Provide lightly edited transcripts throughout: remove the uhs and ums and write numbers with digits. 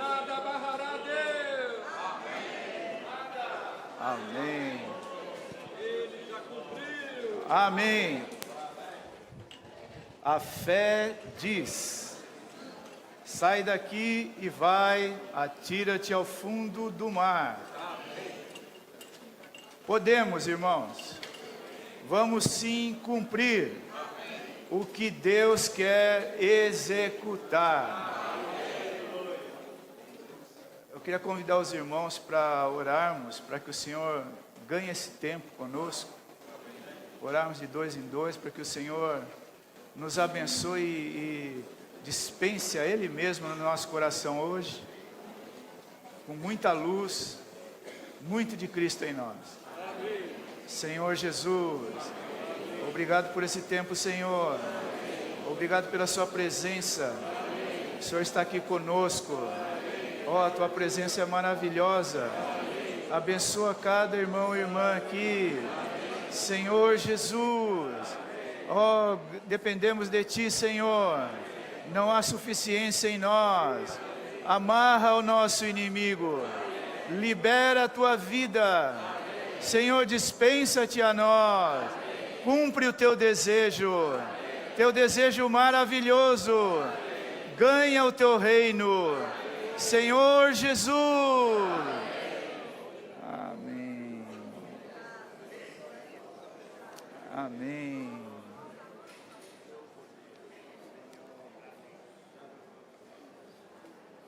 Nada barrará Deus. Amém. Ele já cumpriu. Amém. A fé diz: sai daqui e vai, atira-te ao fundo do mar. Podemos, irmãos, vamos sim cumprir o que Deus quer executar. Eu queria convidar os irmãos para orarmos, para que o Senhor ganhe esse tempo conosco. Orarmos de 2 em 2, para que o Senhor nos abençoe e dispense a Ele mesmo no nosso coração hoje, com muita luz, muito de Cristo em nós. Senhor Jesus, obrigado por esse tempo, Senhor. Obrigado pela sua presença. O Senhor está aqui conosco. Ó, a tua presença é maravilhosa. Abençoa cada irmão e irmã aqui. Senhor Jesus, ó, dependemos de ti, Senhor. Não há suficiência em nós. Amarra o nosso inimigo. Libera a tua vida. Senhor, dispensa-te a nós. Cumpre o teu desejo maravilhoso. Ganha o teu reino. Senhor Jesus. Amém. Amém.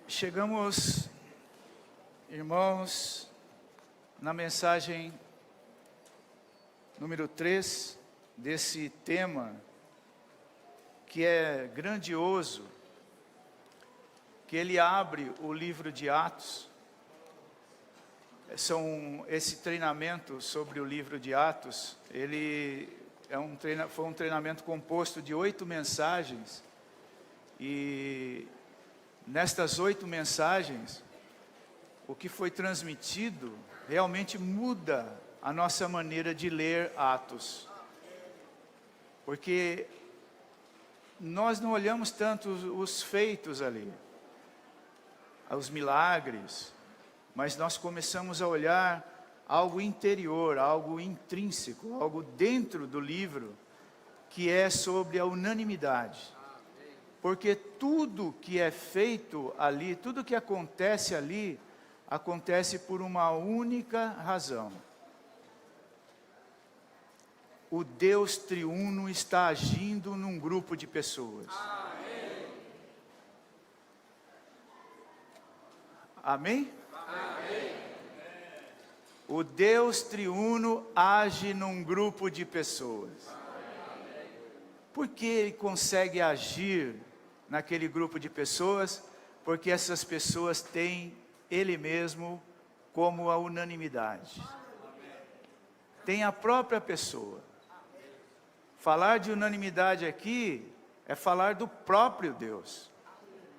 Chegamos, irmãos, na mensagem número 3 desse tema, que é grandioso, que ele abre o livro de Atos. Esse treinamento sobre o livro de Atos, ele foi um treinamento composto de 8 mensagens, e nestas 8 mensagens, o que foi transmitido realmente muda a nossa maneira de ler Atos. Porque nós não olhamos tanto os feitos ali, os milagres, mas nós começamos a olhar algo interior, algo intrínseco, algo dentro do livro, que é sobre a unanimidade. Porque tudo que é feito ali, tudo que acontece ali, acontece por uma única razão. O Deus triuno está agindo num grupo de pessoas. Amém? Amém? O Deus triuno age num grupo de pessoas. Por que Ele consegue agir naquele grupo de pessoas? Porque essas pessoas têm Ele mesmo como a unanimidade. Tem a própria pessoa. Falar de unanimidade aqui é falar do próprio Deus.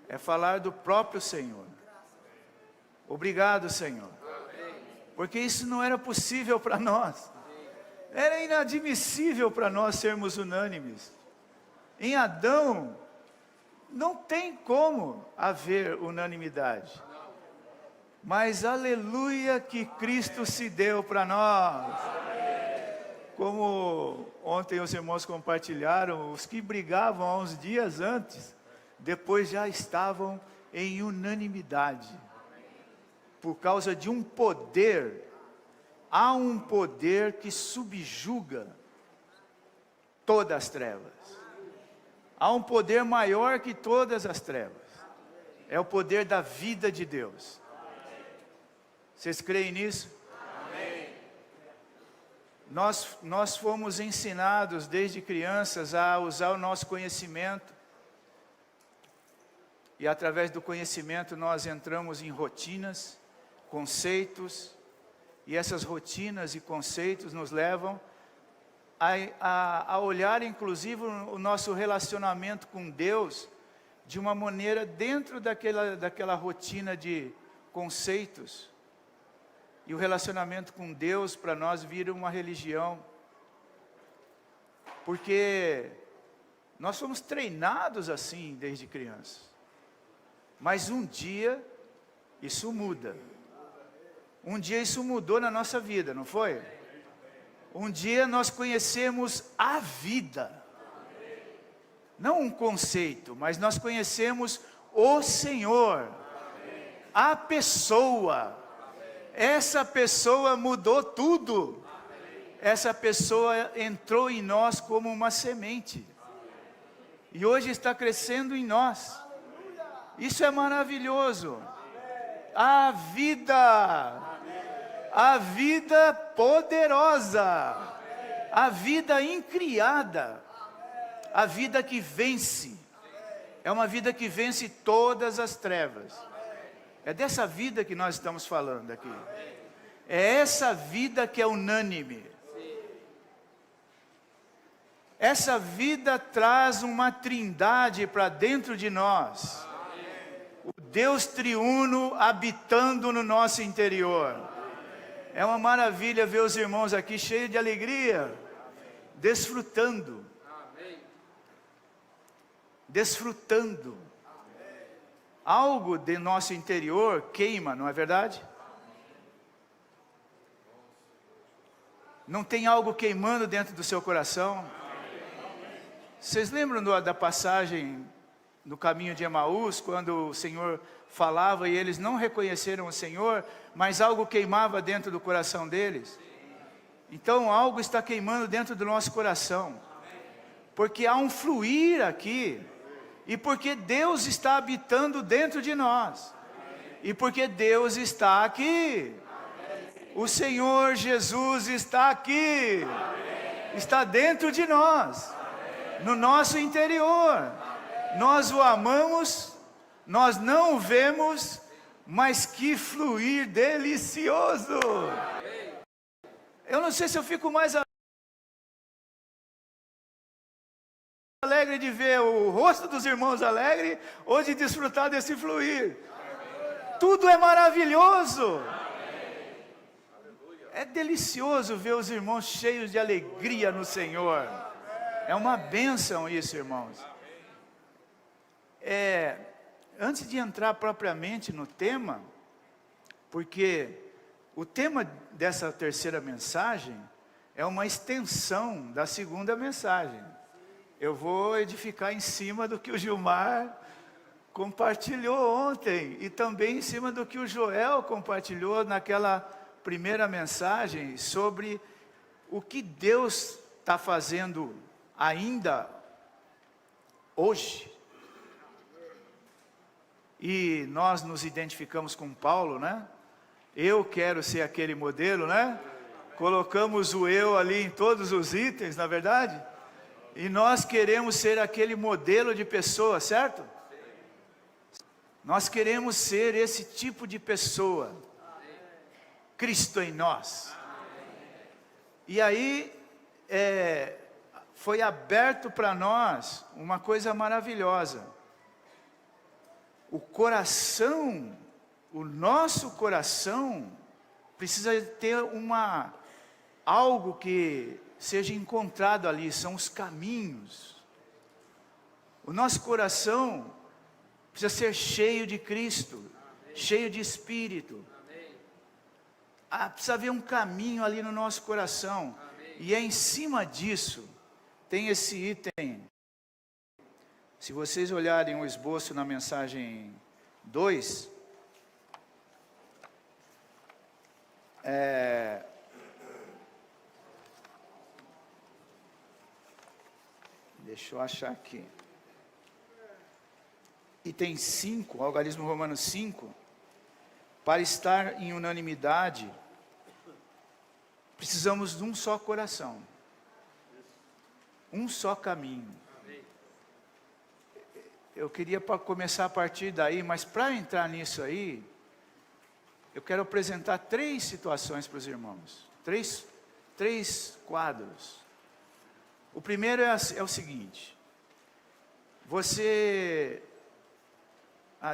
É falar do próprio Senhor. Obrigado, Senhor. Porque isso não era possível para nós. Era inadmissível para nós sermos unânimes. Em Adão, não tem como haver unanimidade. Mas aleluia que Cristo se deu para nós. Como ontem os irmãos compartilharam, os que brigavam há uns dias antes, depois já estavam em unanimidade. Por causa de um poder, há um poder que subjuga todas as trevas. Há um poder maior que todas as trevas. É o poder da vida de Deus. Vocês creem nisso? Amém. Nós fomos ensinados desde crianças a usar o nosso conhecimento. E através do conhecimento nós entramos em rotinas, conceitos. E essas rotinas e conceitos nos levam a olhar inclusive o nosso relacionamento com Deus de uma maneira dentro daquela rotina de conceitos. E o relacionamento com Deus para nós vira uma religião. Porque nós fomos treinados assim desde criança. Mas um dia Isso muda. Um dia isso mudou na nossa vida, não foi? Um dia nós conhecemos a vida. Não um conceito, mas nós conhecemos o Senhor. A pessoa. Essa pessoa mudou tudo. Essa pessoa entrou em nós como uma semente. E hoje está crescendo em nós. Isso é maravilhoso. A vida poderosa, a vida incriada, a vida que vence. É uma vida que vence todas as trevas. É dessa vida que nós estamos falando aqui. É essa vida que é unânime. Essa vida traz uma trindade para dentro de nós. O Deus triuno habitando no nosso interior. É uma maravilha ver os irmãos aqui cheios de alegria, desfrutando. Desfrutando. Algo de nosso interior queima, não é verdade? Não tem algo queimando dentro do seu coração? Vocês lembram da passagem no caminho de Emaús, quando o Senhor falava e eles não reconheceram o Senhor, mas algo queimava dentro do coração deles? Então algo está queimando dentro do nosso coração, porque há um fluir aqui, e porque Deus está habitando dentro de nós, e porque Deus está aqui. O Senhor Jesus está aqui, está dentro de nós, no nosso interior. Nós o amamos, nós não o vemos, mas que fluir delicioso. Eu não sei se eu fico mais alegre de ver o rosto dos irmãos alegre ou de desfrutar desse fluir. Tudo é maravilhoso. É delicioso ver os irmãos cheios de alegria no Senhor. É uma bênção isso, irmãos. Antes de entrar propriamente no tema, porque o tema dessa terceira mensagem é uma extensão da segunda mensagem. Eu vou edificar em cima do que o Gilmar compartilhou ontem, e também em cima do que o Joel compartilhou naquela primeira mensagem, sobre o que Deus está fazendo ainda hoje. E nós nos identificamos com Paulo, né? Eu quero ser aquele modelo, né? Colocamos o eu ali em todos os itens, na verdade? E nós queremos ser aquele modelo de pessoa, certo? Nós queremos ser esse tipo de pessoa. Cristo em nós. E aí, foi aberto para nós uma coisa maravilhosa. O coração, o nosso coração, precisa ter algo que seja encontrado ali, são os caminhos. O nosso coração precisa ser cheio de Cristo, cheio de Espírito. Precisa haver um caminho ali no nosso coração. E é em cima disso, tem esse item. Se vocês olharem o esboço na mensagem 2, deixa eu achar aqui. Item 5, algarismo romano 5, para estar em unanimidade, precisamos de um só coração, um só caminho. Eu queria começar a partir daí, mas para entrar nisso aí, eu quero apresentar 3 situações para os irmãos, três quadros. O primeiro é o seguinte: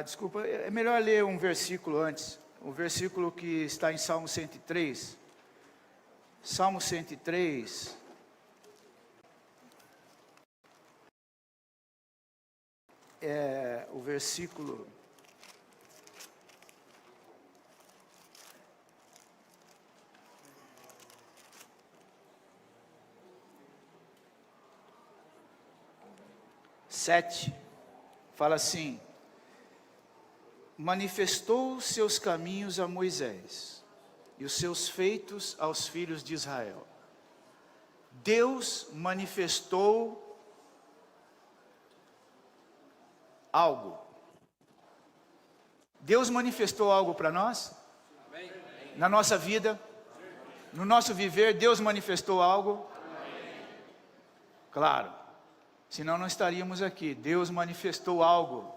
desculpa, é melhor ler um versículo antes, o versículo que está em Salmo 103. Salmo 103, o versículo 7, fala assim: manifestou seus caminhos a Moisés e os seus feitos aos filhos de Israel. Deus manifestou algo. Deus manifestou algo para nós? Na nossa vida, no nosso viver, Deus manifestou algo? Claro, senão não estaríamos aqui. Deus manifestou algo.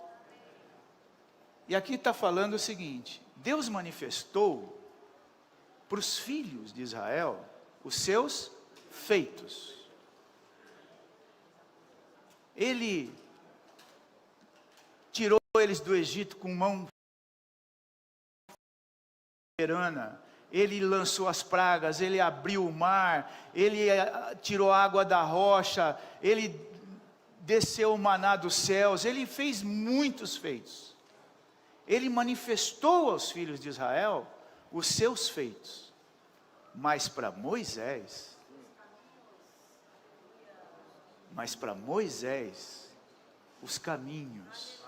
E aqui está falando o seguinte: Deus manifestou para os filhos de Israel os seus feitos. Ele tirou eles do Egito com mão soberana. Ele lançou as pragas, ele abriu o mar, ele tirou a água da rocha, ele desceu o maná dos céus, ele fez muitos feitos. Ele manifestou aos filhos de Israel os seus feitos. Mas para Moisés, os caminhos.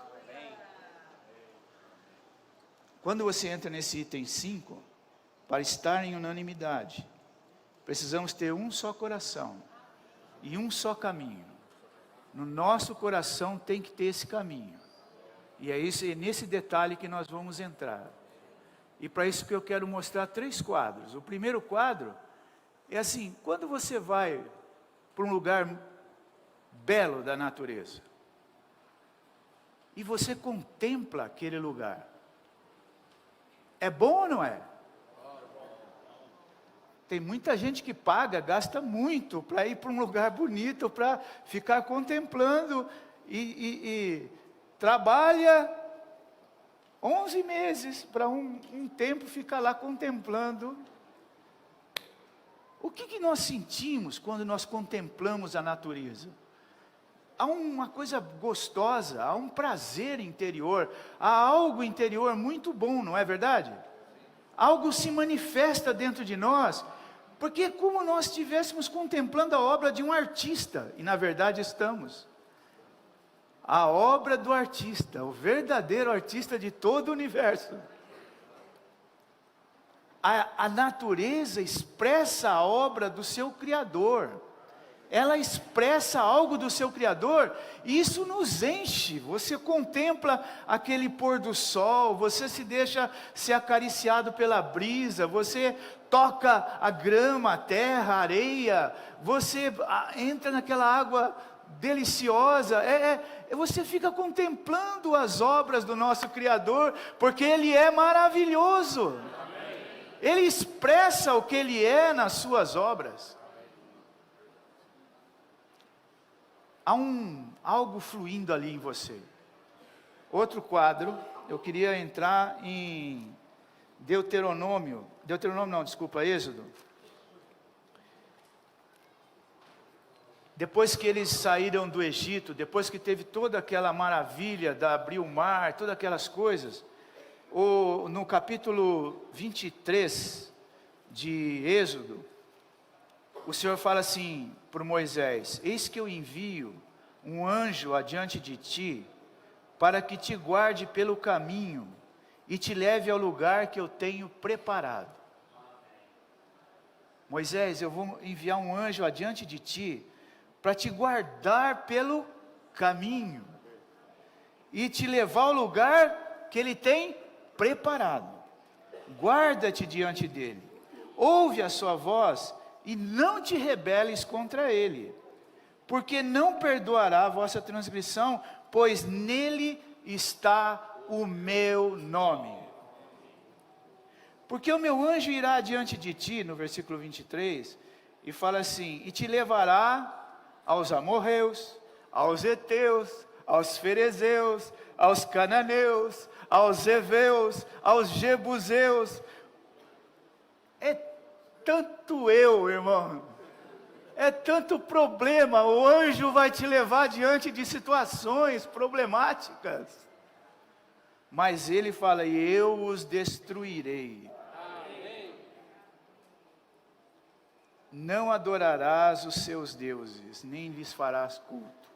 Quando você entra nesse item 5, para estar em unanimidade, precisamos ter um só coração e um só caminho. No nosso coração tem que ter esse caminho. E é nesse detalhe que nós vamos entrar. E para isso que eu quero mostrar 3 quadros. O primeiro quadro é assim: quando você vai para um lugar belo da natureza, e você contempla aquele lugar, é bom ou não é? Tem muita gente que paga, gasta muito para ir para um lugar bonito, para ficar contemplando e trabalha 11 meses para um tempo ficar lá contemplando. O que nós sentimos quando nós contemplamos a natureza? Há uma coisa gostosa, há um prazer interior, há algo interior muito bom, não é verdade? Algo se manifesta dentro de nós, porque é como nós estivéssemos contemplando a obra de um artista, e na verdade estamos. A obra do artista, o verdadeiro artista de todo o universo. A natureza expressa a obra do seu Criador. Ela expressa algo do seu Criador, e isso nos enche. Você contempla aquele pôr do sol, você se deixa ser acariciado pela brisa, você toca a grama, a terra, a areia, você entra naquela água deliciosa, você fica contemplando as obras do nosso Criador, porque Ele é maravilhoso. Ele expressa o que Ele é nas suas obras. Há algo fluindo ali em você. Outro quadro, eu queria entrar em Êxodo. Depois que eles saíram do Egito, depois que teve toda aquela maravilha de abrir o mar, todas aquelas coisas, no capítulo 23 de Êxodo, o Senhor fala assim para Moisés: eis que eu envio um anjo adiante de ti, para que te guarde pelo caminho, e te leve ao lugar que eu tenho preparado. Moisés, eu vou enviar um anjo adiante de ti, para te guardar pelo caminho, e te levar ao lugar que Ele tem preparado. Guarda-te diante dEle, ouve a sua voz, e não te rebeles contra Ele, porque não perdoará a vossa transgressão, pois nele está o meu nome. Porque o meu anjo irá diante de ti, no versículo 23, e fala assim: e te levará aos amorreus, aos heteus, aos ferezeus, aos cananeus, aos heveus, aos jebuseus. É tanto irmão, é tanto problema. O anjo vai te levar diante de situações problemáticas, mas ele fala: e eu os destruirei. Não adorarás os seus deuses, nem lhes farás culto.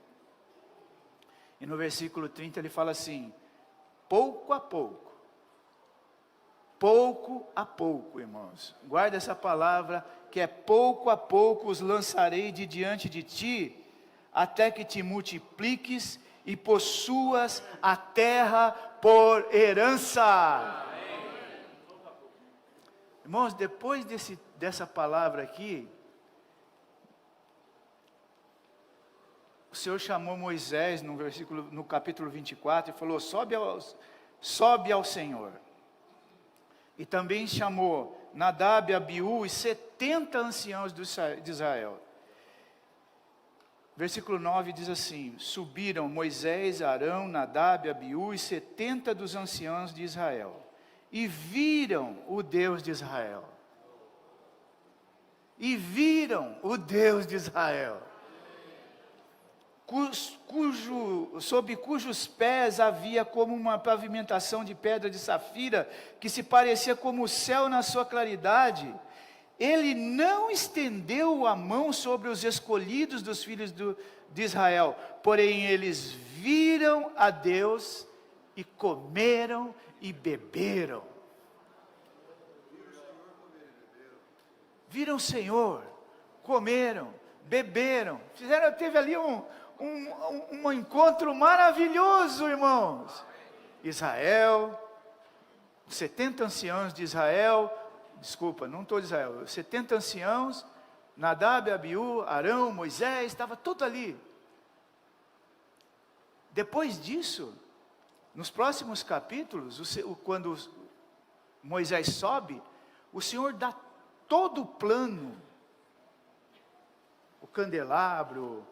E no versículo 30 ele fala assim: pouco a pouco, irmãos. Guarda essa palavra, que é pouco a pouco os lançarei de diante de ti, até que te multipliques e possuas a terra por herança. Irmãos, depois dessa palavra aqui, o Senhor chamou Moisés no capítulo 24 e falou: sobe ao Senhor. E também chamou Nadab, Abiú e 70 anciãos de Israel. Versículo 9 diz assim: subiram Moisés, Arão, Nadab, Abiú e 70 dos anciãos de Israel, e viram o Deus de Israel. E viram o Deus de Israel, sob cujos pés havia como uma pavimentação de pedra de safira, que se parecia como o céu na sua claridade. Ele não estendeu a mão sobre os escolhidos dos filhos de Israel, porém eles viram a Deus e comeram e beberam. Viram o Senhor, comeram, beberam, teve ali um encontro maravilhoso, irmãos. Israel, 70 anciãos de Israel, não estou de Israel, 70 anciãos, Nadab, Abiú, Arão, Moisés, estava tudo ali. Depois disso, nos próximos capítulos, quando Moisés sobe, o Senhor dá todo o plano, o candelabro,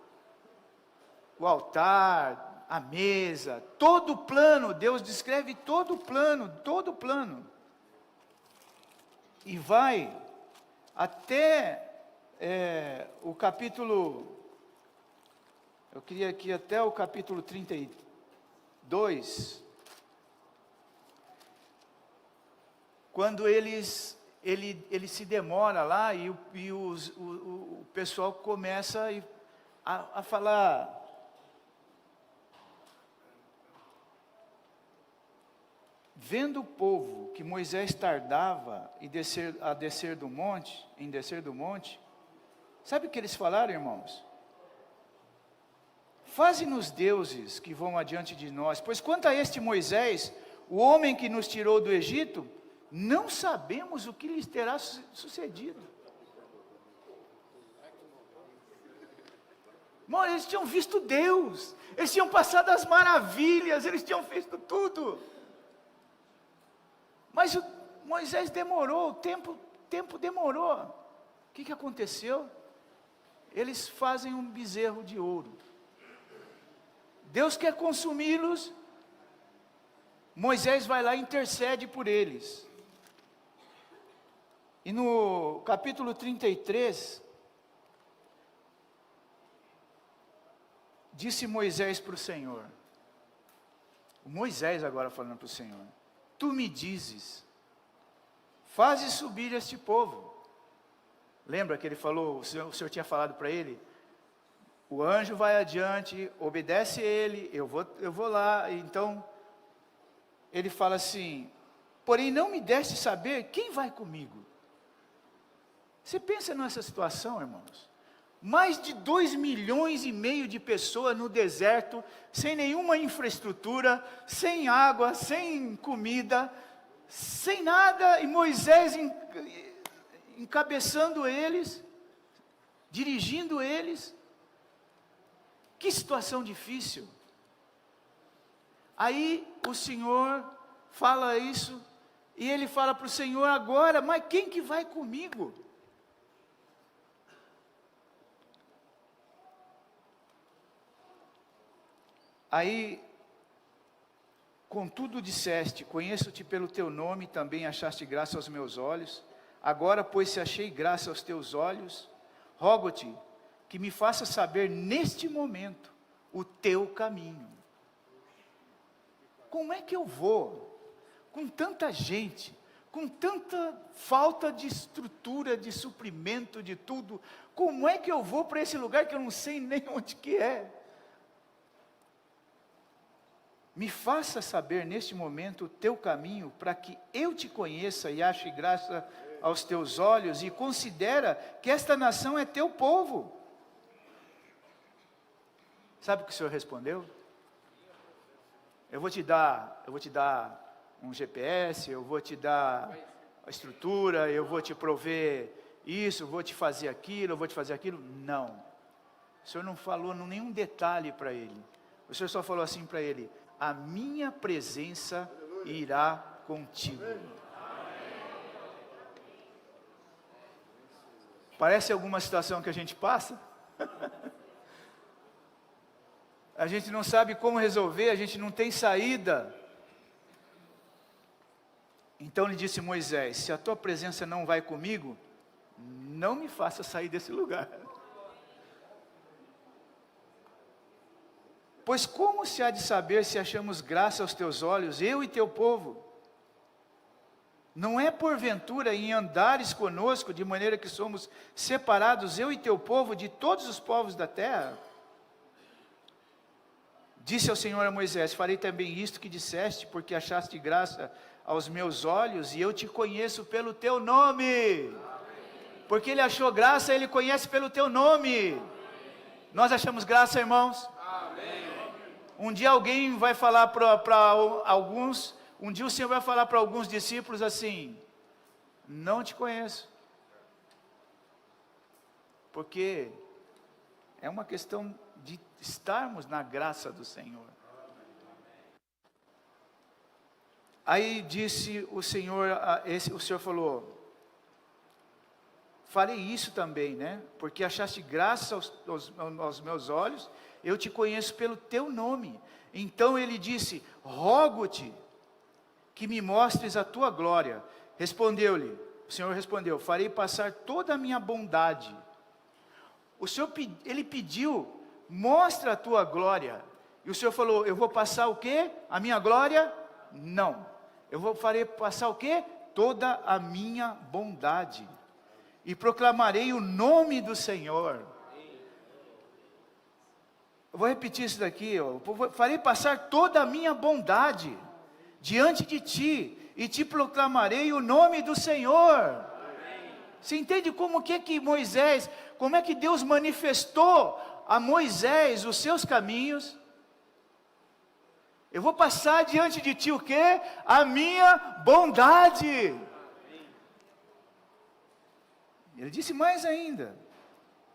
o altar, a mesa, todo o plano. Deus descreve todo o plano, e vai até o capítulo, eu queria aqui até o capítulo 32, quando ele se demora lá, e o pessoal começa a falar: vendo o povo que Moisés tardava em descer do monte, sabe o que eles falaram, irmãos? Faze-nos deuses que vão adiante de nós, pois quanto a este Moisés, o homem que nos tirou do Egito, não sabemos o que lhes terá sucedido. Irmão, eles tinham visto Deus, eles tinham passado as maravilhas, eles tinham visto tudo. Mas Moisés demorou, o tempo demorou. O que aconteceu? Eles fazem um bezerro de ouro. Deus quer consumi-los. Moisés vai lá e intercede por eles. E no capítulo 33, disse Moisés para o Senhor, Moisés agora falando para o Senhor: tu me dizes, faze subir este povo. Lembra que ele falou, o Senhor tinha falado para ele: o anjo vai adiante, obedece ele, eu vou lá. Então, ele fala assim: porém não me deste saber quem vai comigo. Você pensa nessa situação, irmãos? Mais de 2,5 milhões de pessoas no deserto, sem nenhuma infraestrutura, sem água, sem comida, sem nada, e Moisés encabeçando eles, dirigindo eles. Que situação difícil. Aí o Senhor fala isso, e ele fala para o Senhor agora: mas quem que vai comigo? Aí, contudo disseste: conheço-te pelo teu nome, também achaste graça aos meus olhos. Agora, pois, se achei graça aos teus olhos, rogo-te que me faça saber neste momento o teu caminho. Como é que eu vou, com tanta gente, com tanta falta de estrutura, de suprimento, de tudo, como é que eu vou para esse lugar que eu não sei nem onde que é? Me faça saber neste momento o teu caminho, para que eu te conheça e ache graça aos teus olhos, e considera que esta nação é teu povo. Sabe o que o Senhor respondeu? Eu vou te dar um GPS, eu vou te dar a estrutura, eu vou te prover isso, eu vou te fazer aquilo, eu vou te fazer aquilo. Não. O Senhor não falou nenhum detalhe para ele. O Senhor só falou assim para ele: a minha presença irá contigo. Parece alguma situação que a gente passa? A gente não sabe como resolver, a gente não tem saída. Então lhe disse Moisés: se a tua presença não vai comigo, não me faça sair desse lugar. Pois como se há de saber se achamos graça aos teus olhos, eu e teu povo? Não é porventura em andares conosco, de maneira que somos separados, eu e teu povo, de todos os povos da terra? Disse ao Senhor a Moisés: farei também isto que disseste, porque achaste graça aos meus olhos, e eu te conheço pelo teu nome. Porque ele achou graça, ele conhece pelo teu nome. Nós achamos graça, irmãos? Um dia alguém vai falar para alguns, um dia o Senhor vai falar para alguns discípulos assim: não te conheço. Porque é uma questão de estarmos na graça do Senhor. Aí disse o Senhor, o Senhor falou: farei isso também, né? Porque achaste graça aos meus olhos, eu te conheço pelo teu nome. Então ele disse: rogo-te que me mostres a tua glória. Respondeu-lhe, o Senhor respondeu: farei passar toda a minha bondade. O Senhor, ele pediu: mostra a tua glória. E o Senhor falou: eu vou passar o quê? A minha glória? Não. Farei passar o quê? Toda a minha bondade. E proclamarei o nome do Senhor. Eu vou repetir isso daqui, farei passar toda a minha bondade diante de ti, e te proclamarei o nome do Senhor. Você entende como é que Deus manifestou a Moisés os seus caminhos? Eu vou passar diante de ti o quê? A minha bondade. Ele disse mais ainda: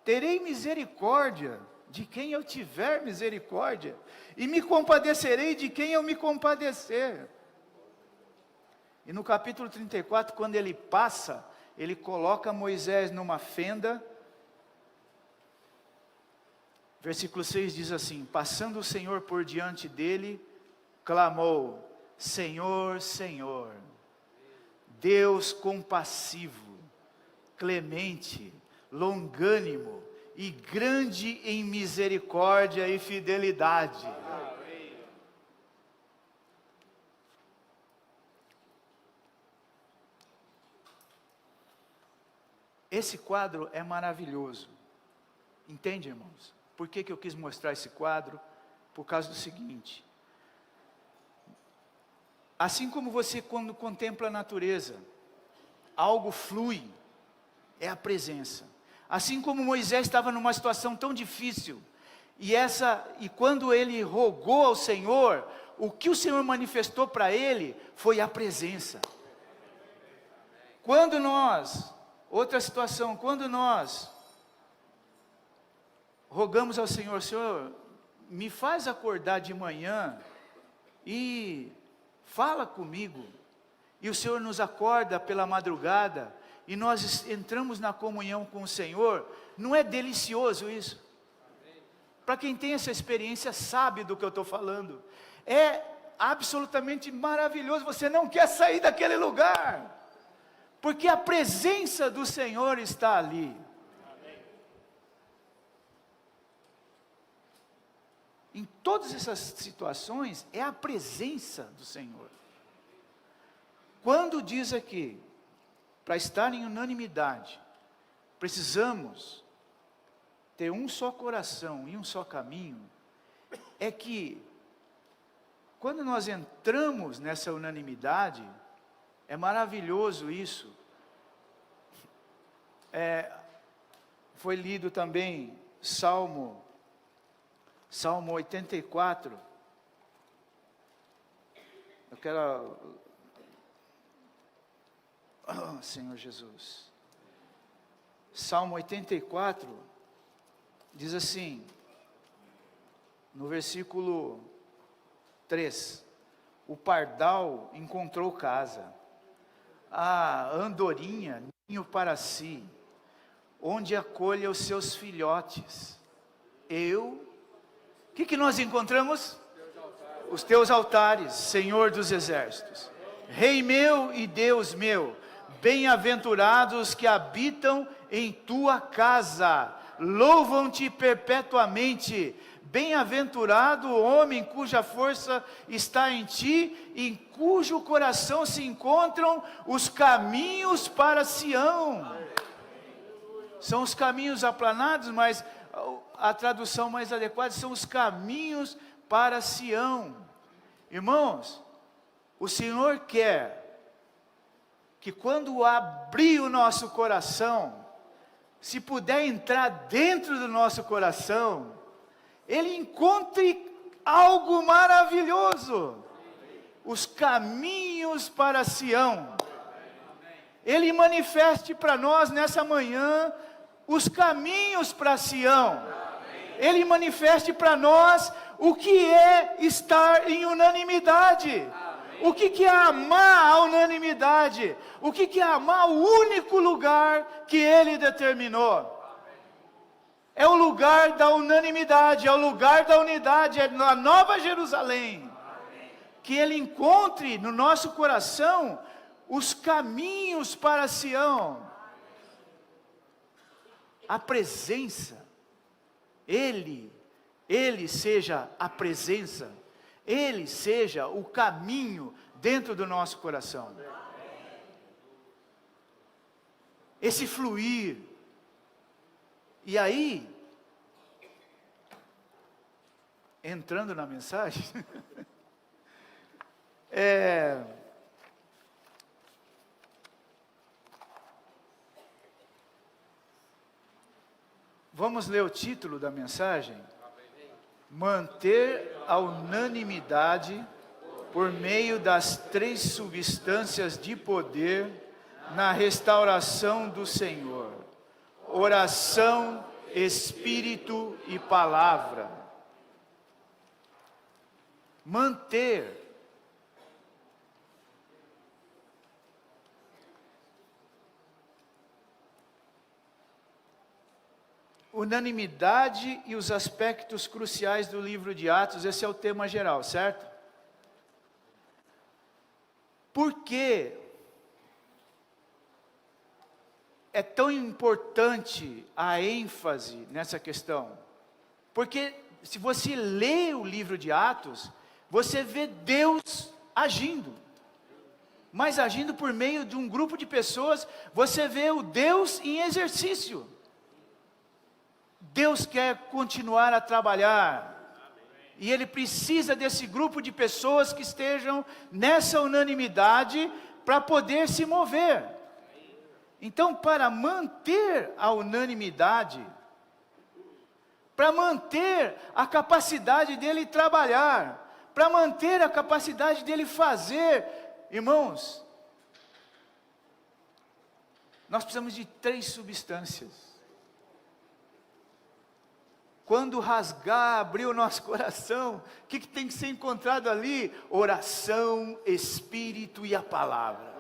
terei misericórdia de quem eu tiver misericórdia, e me compadecerei de quem eu me compadecer. E no capítulo 34, quando ele passa, ele coloca Moisés numa fenda. Versículo 6 diz assim: passando o Senhor por diante dele, clamou: Senhor, Senhor, Deus compassivo, clemente, longânimo e grande em misericórdia e fidelidade. Esse quadro é maravilhoso. Entende, irmãos? Por que eu quis mostrar esse quadro? Por causa do seguinte: assim como você, quando contempla a natureza, algo flui, é a presença. Assim como Moisés estava numa situação tão difícil, e quando ele rogou ao Senhor, o que o Senhor manifestou para ele foi a presença. Outra situação, quando nós rogamos ao Senhor: Senhor, me faz acordar de manhã e fala comigo, e o Senhor nos acorda pela madrugada, e nós entramos na comunhão com o Senhor, não é delicioso isso? Para quem tem essa experiência sabe do que eu estou falando, é absolutamente maravilhoso, você não quer sair daquele lugar, porque a presença do Senhor está ali. Em todas essas situações, é a presença do Senhor. Quando diz aqui, para estar em unanimidade, precisamos ter um só coração e um só caminho, é que quando nós entramos nessa unanimidade, é maravilhoso isso. Foi lido também Salmo 84. Eu quero... Oh, Senhor Jesus. Salmo 84 diz assim, no versículo 3: o pardal encontrou casa, a andorinha ninho para si, onde acolha os seus filhotes. O que nós encontramos? Os teus altares, Senhor dos exércitos. Rei meu e Deus meu, bem-aventurados que habitam em tua casa, louvam-te perpetuamente. Bem-aventurado o homem cuja força está em ti, em cujo coração se encontram os caminhos para Sião. São os caminhos aplanados, mas a tradução mais adequada são os caminhos para Sião. Irmãos, o Senhor quer que quando abrir o nosso coração, se puder entrar dentro do nosso coração, Ele encontre algo maravilhoso. Os caminhos para Sião. Ele manifeste para nós nessa manhã os caminhos para Sião. Ele manifeste para nós o que é estar em unanimidade. O que é amar a unanimidade? O que é amar o único lugar que Ele determinou? É o lugar da unanimidade, é o lugar da unidade, é na Nova Jerusalém. Que Ele encontre no nosso coração os caminhos para Sião. A presença, Ele seja a presença, Ele seja o caminho dentro do nosso coração. Esse fluir. E aí, entrando na mensagem, vamos ler o título da mensagem? Manter a unanimidade por meio das 3 substâncias de poder na restauração do Senhor: oração, espírito e palavra. Manter. Unanimidade e os aspectos cruciais do livro de Atos, esse é o tema geral, certo? Por que é tão importante a ênfase nessa questão? Porque se você lê o livro de Atos, você vê Deus agindo, mas agindo por meio de um grupo de pessoas. Você vê o Deus em exercício. Deus quer continuar a trabalhar, e Ele precisa desse grupo de pessoas que estejam nessa unanimidade para poder se mover. Então, para manter a unanimidade, para manter a capacidade dele trabalhar, para manter a capacidade dele fazer, irmãos, nós precisamos de 3 substâncias. Quando rasgar, abrir o nosso coração, o que tem que ser encontrado ali? Oração, espírito e a palavra.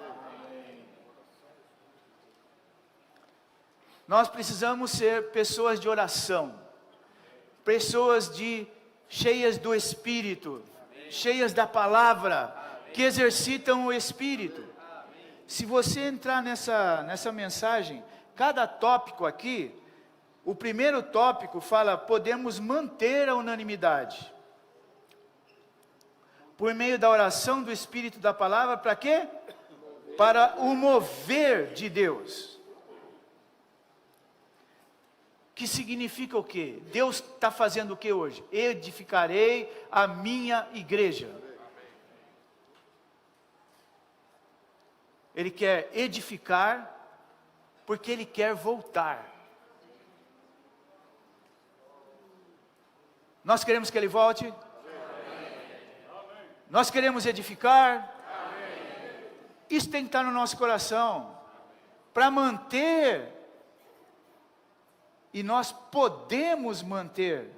Nós precisamos ser pessoas de oração, pessoas cheias do Espírito, cheias da palavra, que exercitam o Espírito. Se você entrar nessa mensagem, cada tópico aqui, o primeiro tópico fala: podemos manter a unanimidade por meio da oração, do Espírito, da palavra. Para quê? Para o mover de Deus. Que significa o quê? Deus está fazendo o que hoje? Edificarei a minha igreja. Ele quer edificar, porque Ele quer voltar. Nós queremos que Ele volte? Nós queremos edificar? Isso tem que estar no nosso coração, para manter, e nós podemos manter.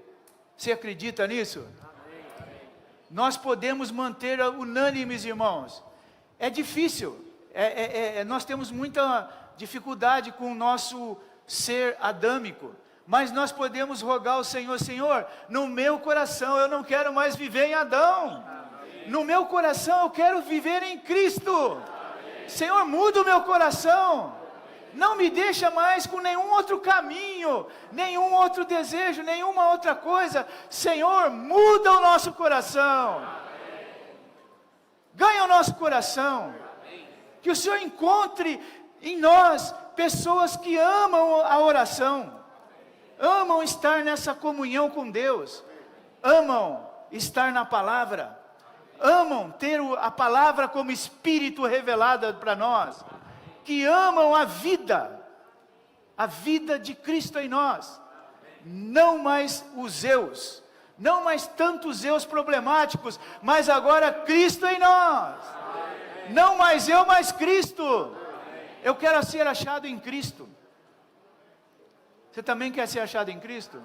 Você acredita nisso? Nós podemos manter unânimes, irmãos. É difícil, nós temos muita dificuldade com o nosso ser adâmico, mas nós podemos rogar ao Senhor: Senhor, no meu coração eu não quero mais viver em Adão, no meu coração eu quero viver em Cristo. Senhor, muda o meu coração, não me deixa mais com nenhum outro caminho, nenhum outro desejo, nenhuma outra coisa. Senhor, muda o nosso coração, ganha o nosso coração, que o Senhor encontre em nós pessoas que amam a oração, amam estar nessa comunhão com Deus, amam estar na palavra, amam ter a palavra como Espírito revelada para nós, que amam a vida de Cristo em nós, não mais os eus, não mais tantos eus problemáticos, mas agora Cristo em nós, não mais eu, mas Cristo. Eu quero ser achado em Cristo. Você também quer ser achado em Cristo?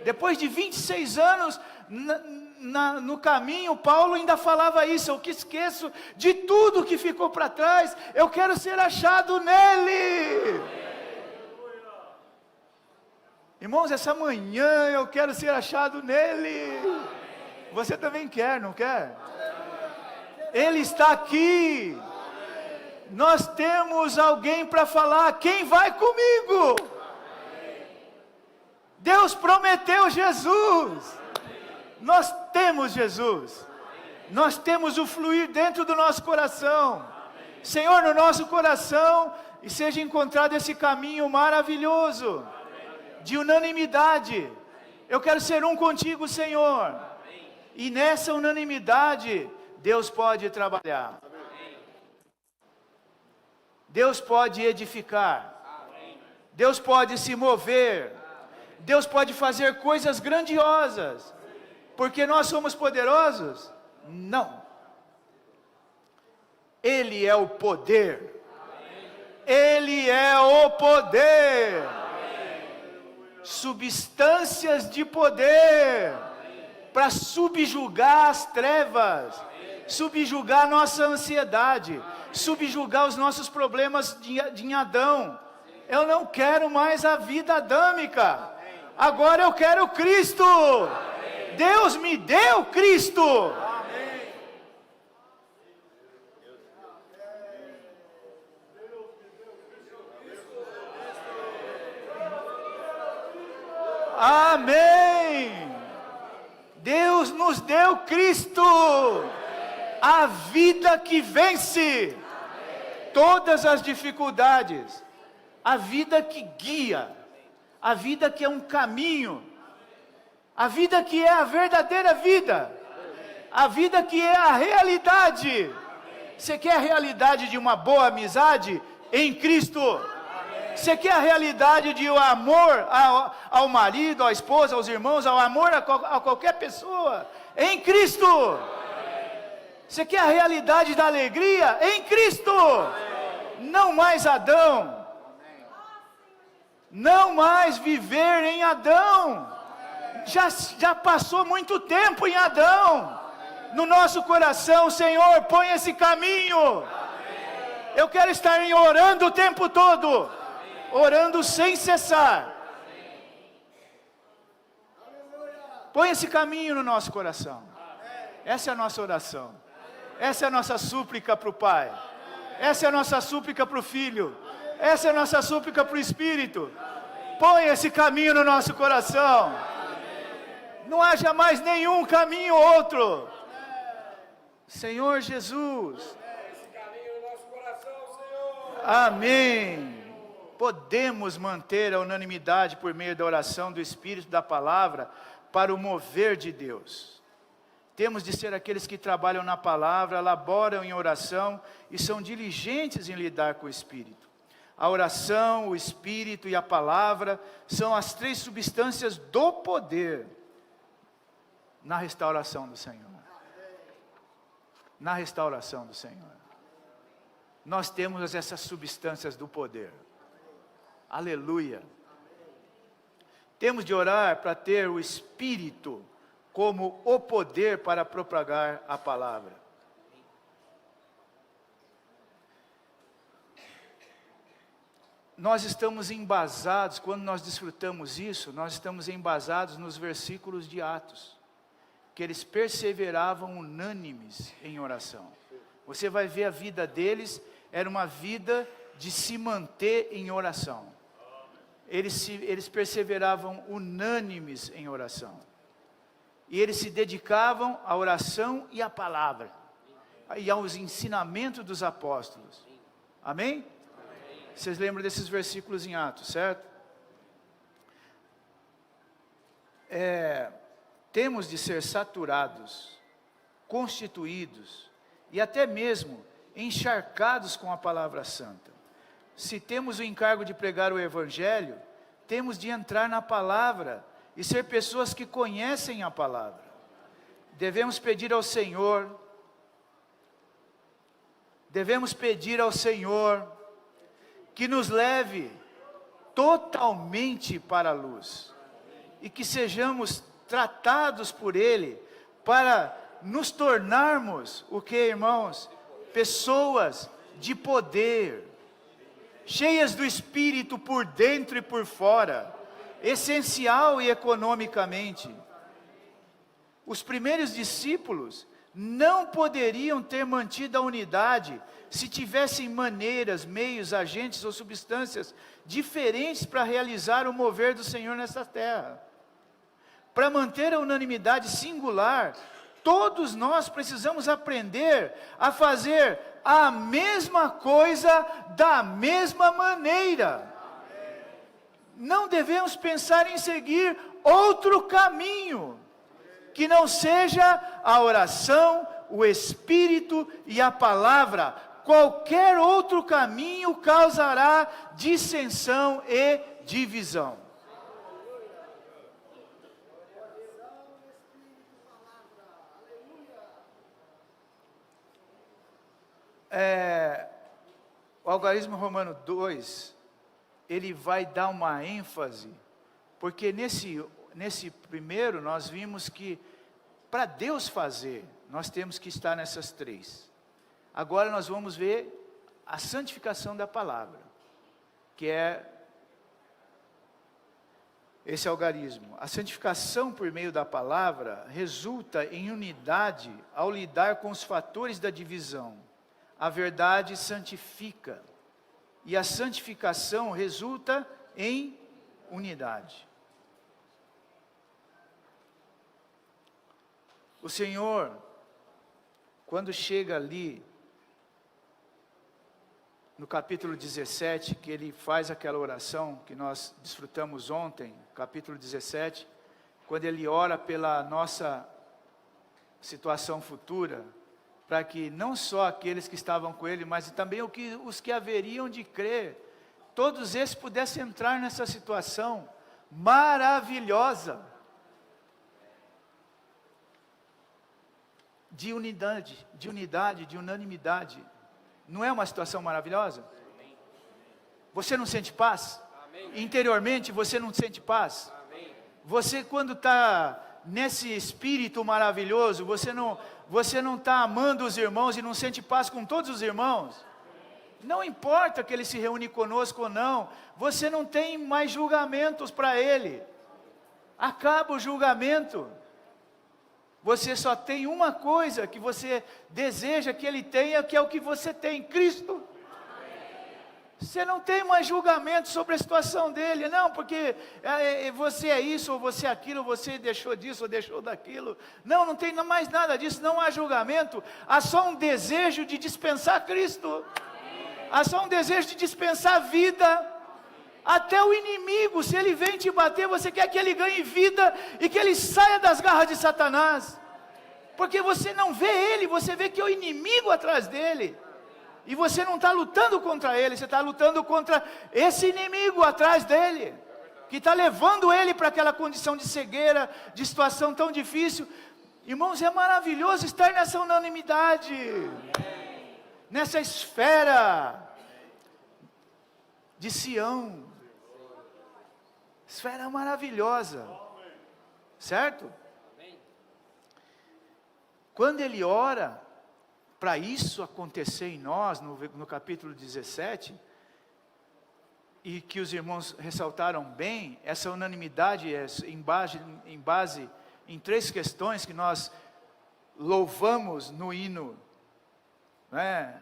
Depois de 26 anos no caminho, Paulo ainda falava isso: eu que esqueço de tudo que ficou para trás, eu quero ser achado nele. Irmãos, essa manhã eu quero ser achado nele. Você também quer, não quer? Ele está aqui. Nós temos alguém para falar: quem vai comigo? Deus prometeu Jesus. Nós temos Jesus. Nós temos o fluir dentro do nosso coração. Senhor, no nosso coração, e seja encontrado esse caminho maravilhoso de unanimidade. Eu quero ser um contigo, Senhor. E nessa unanimidade, Deus pode trabalhar. Deus pode edificar. Deus pode se mover. Deus pode fazer coisas grandiosas. Porque nós somos poderosos? Não. Ele é o poder. Ele é o poder. Substâncias de poder para subjugar as trevas, subjugar nossa ansiedade, subjugar os nossos problemas de Adão. Eu não quero mais a vida adâmica, agora eu quero Cristo. Deus me deu Cristo. Amém. Deus nos deu Cristo, a vida que vence todas as dificuldades, a vida que guia, a vida que é um caminho, a vida que é a verdadeira vida, a vida que é a realidade. Você quer a realidade de uma boa amizade? Em Cristo. Você quer a realidade de amor ao marido, à esposa, aos irmãos, ao amor a qualquer pessoa? Em Cristo. Você quer a realidade da alegria? Em Cristo. Não mais Adão. Não mais viver em Adão. Já passou muito tempo em Adão. No nosso coração, Senhor, põe esse caminho. Eu quero estar orando o tempo todo, orando sem cessar. Põe esse caminho no nosso coração. Essa é a nossa oração. Essa é a nossa súplica para o Pai. Essa é a nossa súplica para o Filho. Essa é a nossa súplica para o Espírito. Põe esse caminho no nosso coração. Não haja mais nenhum caminho outro. Senhor Jesus. Esse caminho no nosso coração, Senhor. Amém. Podemos manter a unanimidade por meio da oração do Espírito, da palavra, para o mover de Deus. Temos de ser aqueles que trabalham na palavra, laboram em oração e são diligentes em lidar com o Espírito. A oração, o Espírito e a palavra são as três substâncias do poder na restauração do Senhor. Na restauração do Senhor. Nós temos essas substâncias do poder. Aleluia. Temos de orar para ter o Espírito como o poder para propagar a palavra. Nós estamos embasados, quando nós desfrutamos isso, nós estamos embasados nos versículos de Atos, que eles perseveravam unânimes em oração. Você vai ver a vida deles, era uma vida de se manter em oração. Eles perseveravam unânimes em oração. E eles se dedicavam à oração e à palavra, e aos ensinamentos dos apóstolos. Amém? Vocês lembram desses versículos em Atos, certo? Temos de ser saturados, constituídos e até mesmo encharcados com a palavra santa. Se temos o encargo de pregar o Evangelho, temos de entrar na palavra e ser pessoas que conhecem a palavra. Devemos pedir ao Senhor que nos leve totalmente para a luz, e que sejamos tratados por Ele, para nos tornarmos, o que, irmãos? Pessoas de poder, cheias do Espírito por dentro e por fora, essencial e economicamente. Os primeiros discípulos não poderiam ter mantido a unidade se tivessem maneiras, meios, agentes ou substâncias diferentes para realizar o mover do Senhor nessa terra. Para manter a unanimidade singular, todos nós precisamos aprender a fazer a mesma coisa da mesma maneira. Não devemos pensar em seguir outro caminho que não seja a oração, o Espírito e a palavra. Qualquer outro caminho causará dissensão e divisão. O algarismo romano 2, ele vai dar uma ênfase, porque nesse primeiro nós vimos que para Deus fazer, nós temos que estar nessas três. Agora nós vamos ver a santificação da palavra, que é esse algarismo. A santificação por meio da palavra resulta em unidade ao lidar com os fatores da divisão. A verdade santifica, e a santificação resulta em unidade. O Senhor, quando chega ali, no capítulo 17, que ele faz aquela oração que nós desfrutamos ontem, capítulo 17, quando ele ora pela nossa situação futura, para que não só aqueles que estavam com ele, mas também os que haveriam de crer, todos esses pudessem entrar nessa situação maravilhosa de unidade, de unanimidade. Não é uma situação maravilhosa? Você não sente paz? Amém. Interiormente você não sente paz? Amém. Você, quando está nesse espírito maravilhoso, você não está amando os irmãos e não sente paz com todos os irmãos? Não importa que ele se reúne conosco ou não, você não tem mais julgamentos para ele. Acaba o julgamento. Você só tem uma coisa que você deseja que ele tenha, que é o que você tem, Cristo. Você não tem mais julgamento sobre a situação dele, não, porque você é isso, ou você é aquilo, ou você deixou disso, ou deixou daquilo. Não, não tem mais nada disso, não há julgamento. Há só um desejo de dispensar Cristo. Há só um desejo de dispensar vida. Até o inimigo, se ele vem te bater, você quer que ele ganhe vida e que ele saia das garras de Satanás. Porque você não vê ele, você vê que é o inimigo atrás dele. E você não está lutando contra ele, você está lutando contra esse inimigo atrás dele, que está levando ele para aquela condição de cegueira, de situação tão difícil. Irmãos, é maravilhoso estar nessa unanimidade, nessa esfera de Sião, esfera maravilhosa, certo? Quando ele ora, para isso acontecer em nós, no capítulo 17, e que os irmãos ressaltaram bem, essa unanimidade é em base em 3 questões que nós louvamos no hino, né?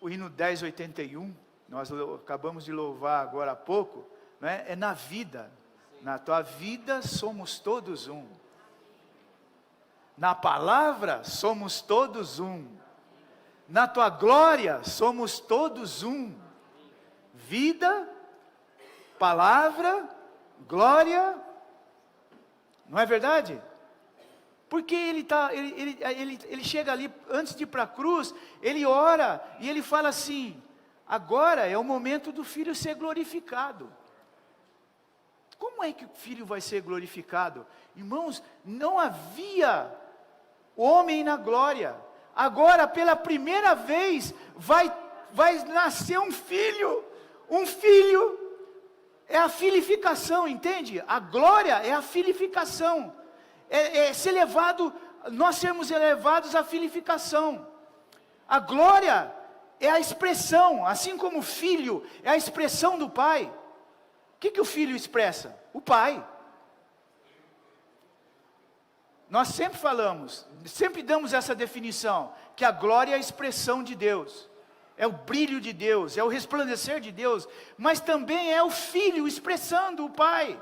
O hino 1081, nós acabamos de louvar agora há pouco, né? É na vida, na tua vida somos todos um. Na palavra somos todos um. Na tua glória somos todos um. Vida, palavra, glória. Não é verdade? Porque ele chega ali, antes de ir para a cruz, ele ora e ele fala assim: agora é o momento do Filho ser glorificado. Como é que o Filho vai ser glorificado? Irmãos, não havia homem na glória. Agora, pela primeira vez, vai nascer um filho. Um filho é a filificação, entende? A glória é a filificação. É ser levado, nós sermos elevados à filificação. A glória é a expressão, assim como o filho é a expressão do pai. O que o filho expressa? O pai. Nós sempre falamos, sempre damos essa definição, que a glória é a expressão de Deus, é o brilho de Deus, é o resplandecer de Deus, mas também é o Filho expressando o Pai.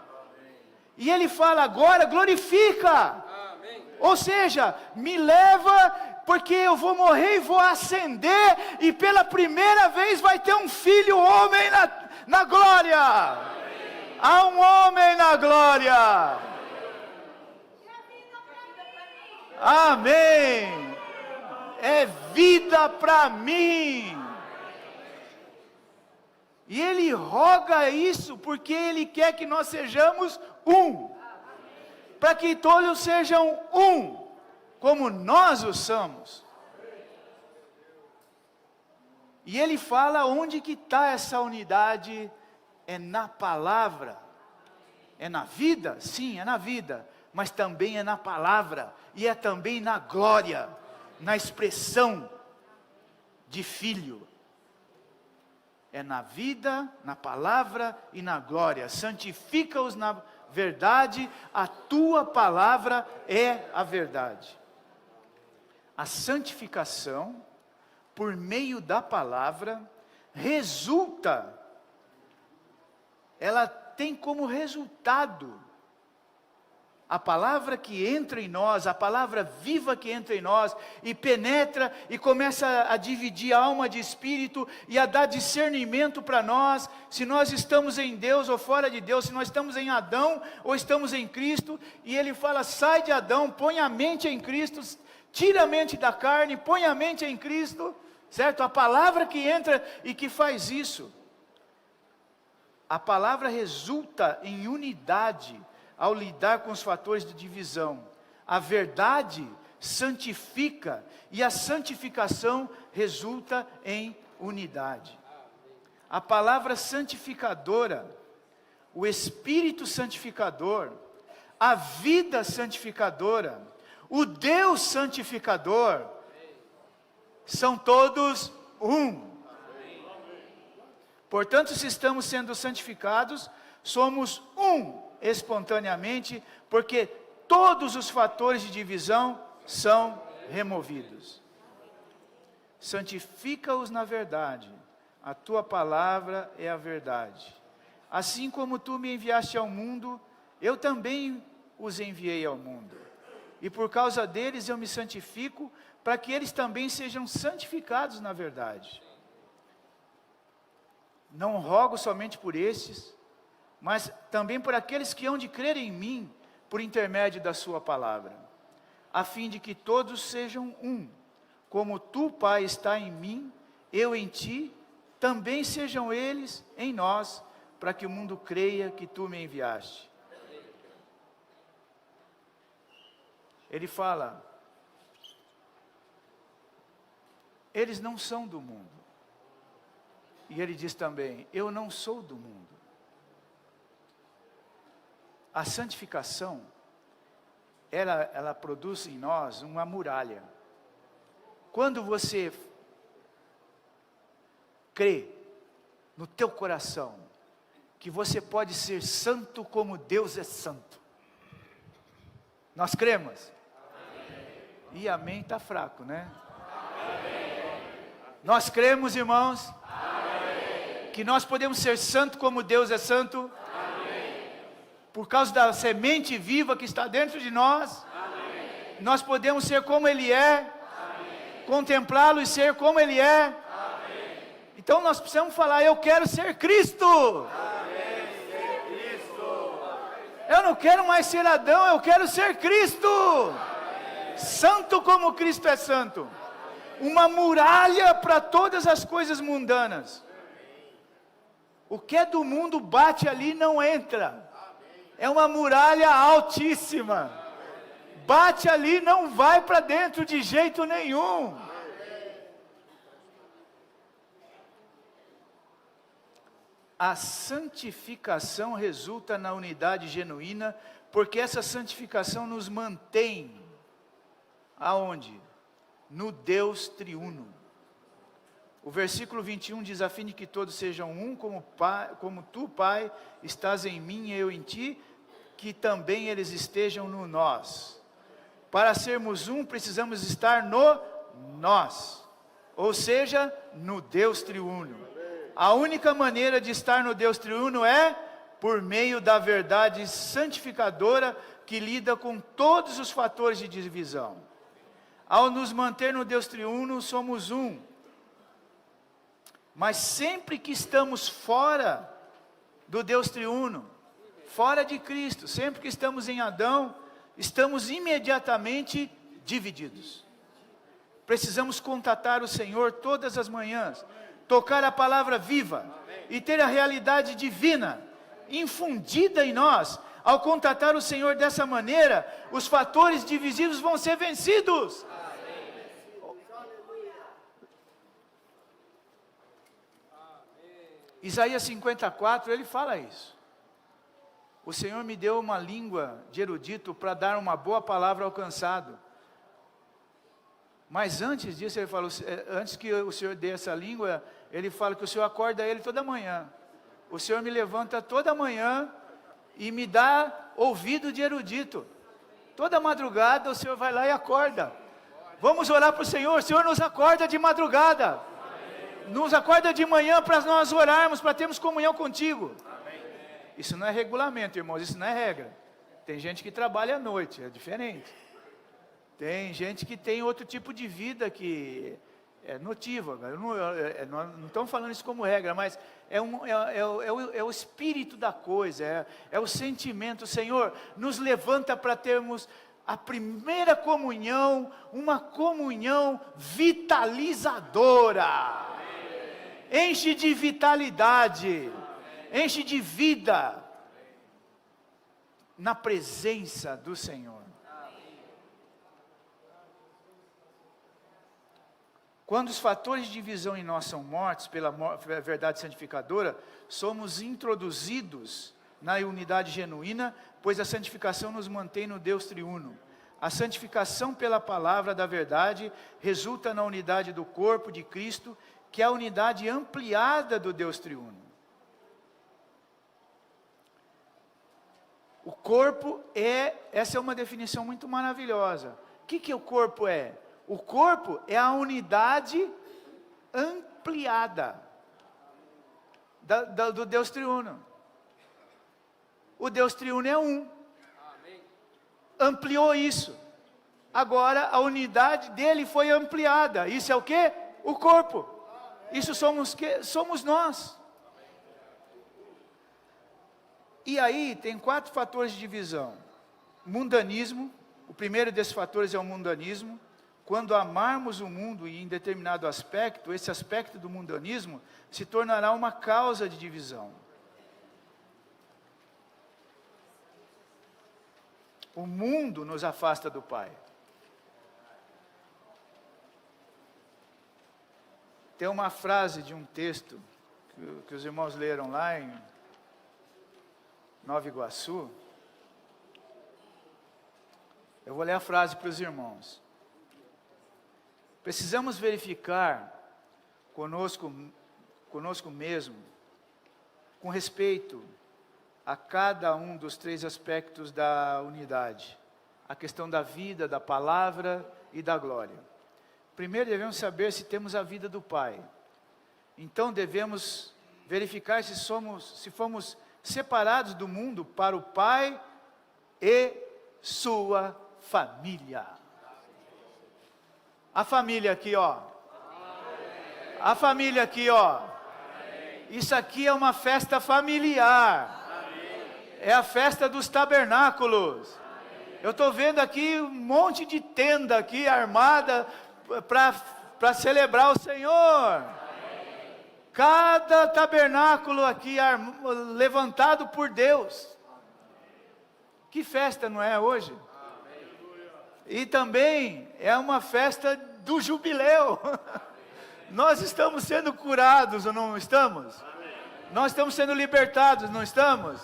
E ele fala agora, glorifica, ou seja, me leva, porque eu vou morrer e vou ascender, e pela primeira vez vai ter um filho homem na glória. Há um homem na glória. Amém. É vida para mim. E ele roga isso porque ele quer que nós sejamos um. Para que todos sejam um, como nós o somos. E ele fala onde que está essa unidade. É na palavra. É na vida? Sim, é na vida. Mas também é na palavra, e é também na glória, na expressão de filho. É na vida, na palavra e na glória. Santifica-os na verdade, a tua palavra é a verdade. A santificação, por meio da palavra, ela tem como resultado a palavra que entra em nós, a palavra viva que entra em nós, e penetra e começa a dividir alma de espírito, e a dar discernimento para nós, se nós estamos em Deus ou fora de Deus, se nós estamos em Adão ou estamos em Cristo, e ele fala, sai de Adão, põe a mente em Cristo, tira a mente da carne, põe a mente em Cristo, certo? A palavra que entra e que faz isso, a palavra resulta em unidade, ao lidar com os fatores de divisão. A verdade santifica, e a santificação resulta em unidade. A palavra santificadora, o Espírito santificador, a vida santificadora, o Deus santificador, são todos um. Portanto, se estamos sendo santificados, somos um espontaneamente, porque todos os fatores de divisão são removidos. Santifica-os na verdade, a tua palavra é a verdade. Assim como tu me enviaste ao mundo, eu também os enviei ao mundo. E por causa deles eu me santifico, para que eles também sejam santificados na verdade. Não rogo somente por estes, mas também por aqueles que hão de crer em mim, por intermédio da sua palavra, a fim de que todos sejam um, como tu, Pai, está em mim, eu em ti, também sejam eles em nós, para que o mundo creia que tu me enviaste. Ele fala, eles não são do mundo. E ele diz também, eu não sou do mundo. A santificação, ela produz em nós uma muralha. Quando você crê no teu coração, que você pode ser santo como Deus é santo. Nós cremos? Amém. E amém está fraco, né? Amém. Nós cremos, irmãos? Amém. Que nós podemos ser santo como Deus é santo? Amém. Por causa da semente viva que está dentro de nós? Amém. Nós podemos ser como Ele é? Amém. Contemplá-lo e ser como Ele é? Amém. Então nós precisamos falar, eu quero ser Cristo! Amém. Eu não quero mais ser Adão, eu quero ser Cristo. Amém. Santo como Cristo é santo. Uma muralha para todas as coisas mundanas. O que é do mundo bate ali e não entra. É uma muralha altíssima. Bate ali e não vai para dentro de jeito nenhum. A santificação resulta na unidade genuína, porque essa santificação nos mantém, aonde? No Deus triuno. O versículo 21 diz, a fim de que todos sejam um, como tu, Pai, estás em mim e eu em ti, que também eles estejam no nós. Para sermos um, precisamos estar no nós, ou seja, no Deus triuno. A única maneira de estar no Deus triuno é por meio da verdade santificadora que lida com todos os fatores de divisão. Ao nos manter no Deus triuno, somos um. Mas sempre que estamos fora do Deus triuno, fora de Cristo, sempre que estamos em Adão, estamos imediatamente divididos. Precisamos contatar o Senhor todas as manhãs, tocar a palavra viva e ter a realidade divina infundida em nós. Ao contatar o Senhor dessa maneira, os fatores divisivos vão ser vencidos. Isaías 54, ele fala isso. O Senhor me deu uma língua de erudito para dar uma boa palavra ao cansado. Mas antes disso, ele falou, antes que o Senhor dê essa língua, ele fala que o Senhor acorda ele toda manhã. O Senhor me levanta toda manhã e me dá ouvido de erudito. Toda madrugada o Senhor vai lá e acorda. Vamos orar para o Senhor nos acorda de madrugada. Nos acorda de manhã para nós orarmos, para termos comunhão contigo. Isso não é regulamento, irmãos, isso não é regra. Tem gente que trabalha à noite, é diferente. Tem gente que tem outro tipo de vida que é notívaga. Não estamos falando isso como regra, mas é o espírito da coisa, é o sentimento. Senhor, nos levanta para termos a primeira comunhão, uma comunhão vitalizadora. Enche de vitalidade, enche de vida na presença do Senhor. Quando os fatores de divisão em nós são mortos pela verdade santificadora, somos introduzidos na unidade genuína, pois a santificação nos mantém no Deus triuno. A santificação pela palavra da verdade resulta na unidade do corpo de Cristo, que é a unidade ampliada do Deus triuno. O corpo essa é uma definição muito maravilhosa. O que o corpo é? O corpo é a unidade ampliada do Deus triuno. O Deus triuno é um. Ampliou isso. Agora a unidade dele foi ampliada. Isso é o quê? O corpo. Isso somos nós. E aí tem 4 fatores de divisão. mundanismo. O primeiro desses fatores é o mundanismo. Quando amarmos o mundo e em determinado aspecto, esse aspecto do mundanismo se tornará uma causa de divisão. O mundo nos afasta do Pai. Tem uma frase de um texto que os irmãos leram lá em Nova Iguaçu. Eu vou ler a frase para os irmãos. Precisamos verificar conosco mesmo, com respeito a cada um dos 3 aspectos da unidade. A questão da vida, da palavra e da glória. Primeiro devemos saber se temos a vida do Pai. Então devemos verificar se fomos separados do mundo para o Pai e sua família. A família aqui, ó. A família aqui, ó. Isso aqui é uma festa familiar. É a festa dos tabernáculos. Eu estou vendo aqui um monte de tenda aqui armada para celebrar o Senhor. Cada tabernáculo aqui levantado por Deus. Que festa não é hoje? E também é uma festa do jubileu. Nós estamos sendo curados ou não estamos? Nós estamos sendo libertados, não estamos?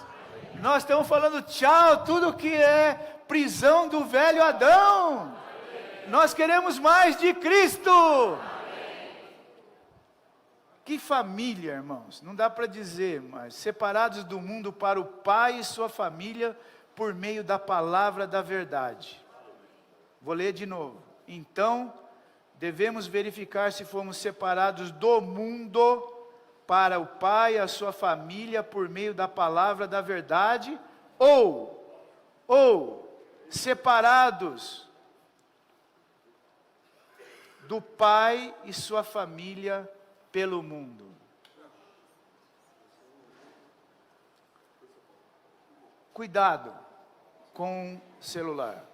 Nós estamos falando tchau, tudo que é prisão do velho Adão. Nós queremos mais de Cristo. Que família, irmãos, não dá para dizer, mas separados do mundo para o Pai e sua família por meio da palavra da verdade. Vou ler de novo. Então, devemos verificar se fomos separados do mundo para o Pai e a sua família por meio da palavra da verdade, ou separados do Pai e sua família pelo mundo. Cuidado com o celular.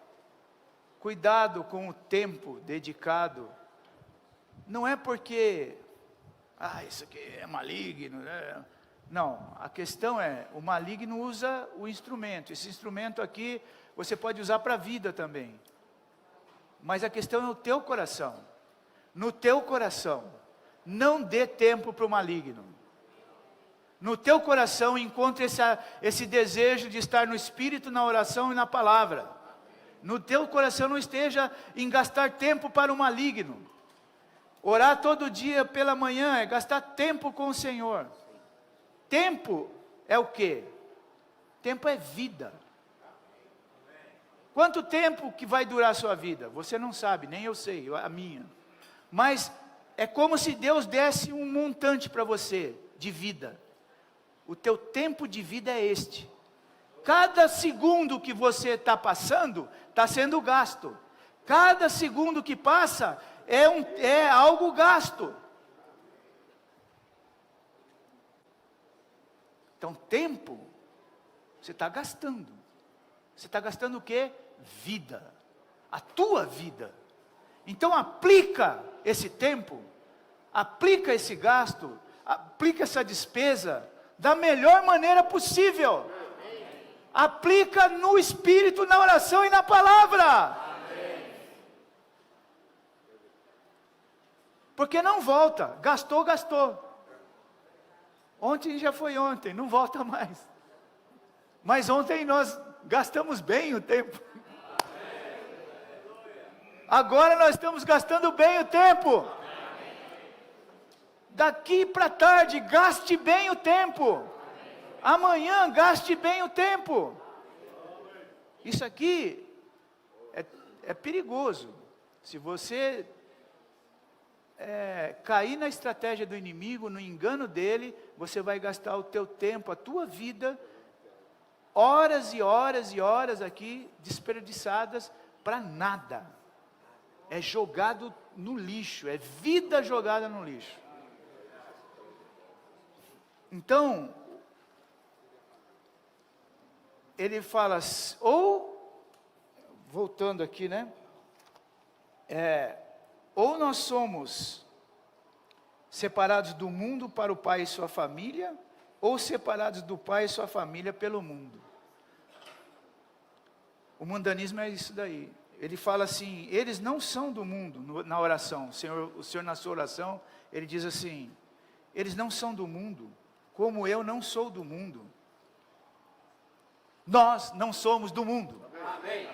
Cuidado com o tempo dedicado. Não é porque, isso aqui é maligno, né? Não, a questão é, o maligno usa o instrumento. Esse instrumento aqui, você pode usar para a vida também. Mas a questão é o teu coração. No teu coração, não dê tempo para o maligno. No teu coração, encontre esse desejo de estar no Espírito, na oração e na palavra. No teu coração não esteja em gastar tempo para o maligno. Orar todo dia pela manhã é gastar tempo com o Senhor. Tempo é o quê? Tempo é vida. Quanto tempo que vai durar a sua vida? Você não sabe, nem eu sei, a minha. Mas é como se Deus desse um montante para você de vida. O teu tempo de vida é este. Cada segundo que você está passando, está sendo gasto. Cada segundo que passa é algo gasto. Então, tempo, você está gastando. Você está gastando o quê? Vida. A tua vida. Então, aplica esse tempo, aplica esse gasto, aplica essa despesa da melhor maneira possível. Aplica no Espírito, na oração e na palavra. Porque não volta. Gastou. Ontem já foi ontem, não volta mais. Mas ontem nós gastamos bem o tempo. Agora nós estamos gastando bem o tempo. Daqui para tarde, gaste bem o tempo. Amanhã, gaste bem o tempo. Isso aqui é perigoso. Se você cair na estratégia do inimigo, no engano dele, você vai gastar o teu tempo, a tua vida, horas e horas e horas aqui, desperdiçadas para nada. É jogado no lixo, é vida jogada no lixo. Então, ele fala, ou voltando aqui, né? Ou nós somos separados do mundo para o Pai e sua família, ou separados do Pai e sua família pelo mundo. O mundanismo é isso daí. Ele fala assim, eles não são do mundo, na oração. O Senhor na sua oração, ele diz assim, eles não são do mundo, como eu não sou do mundo. Nós não somos do mundo. Amém.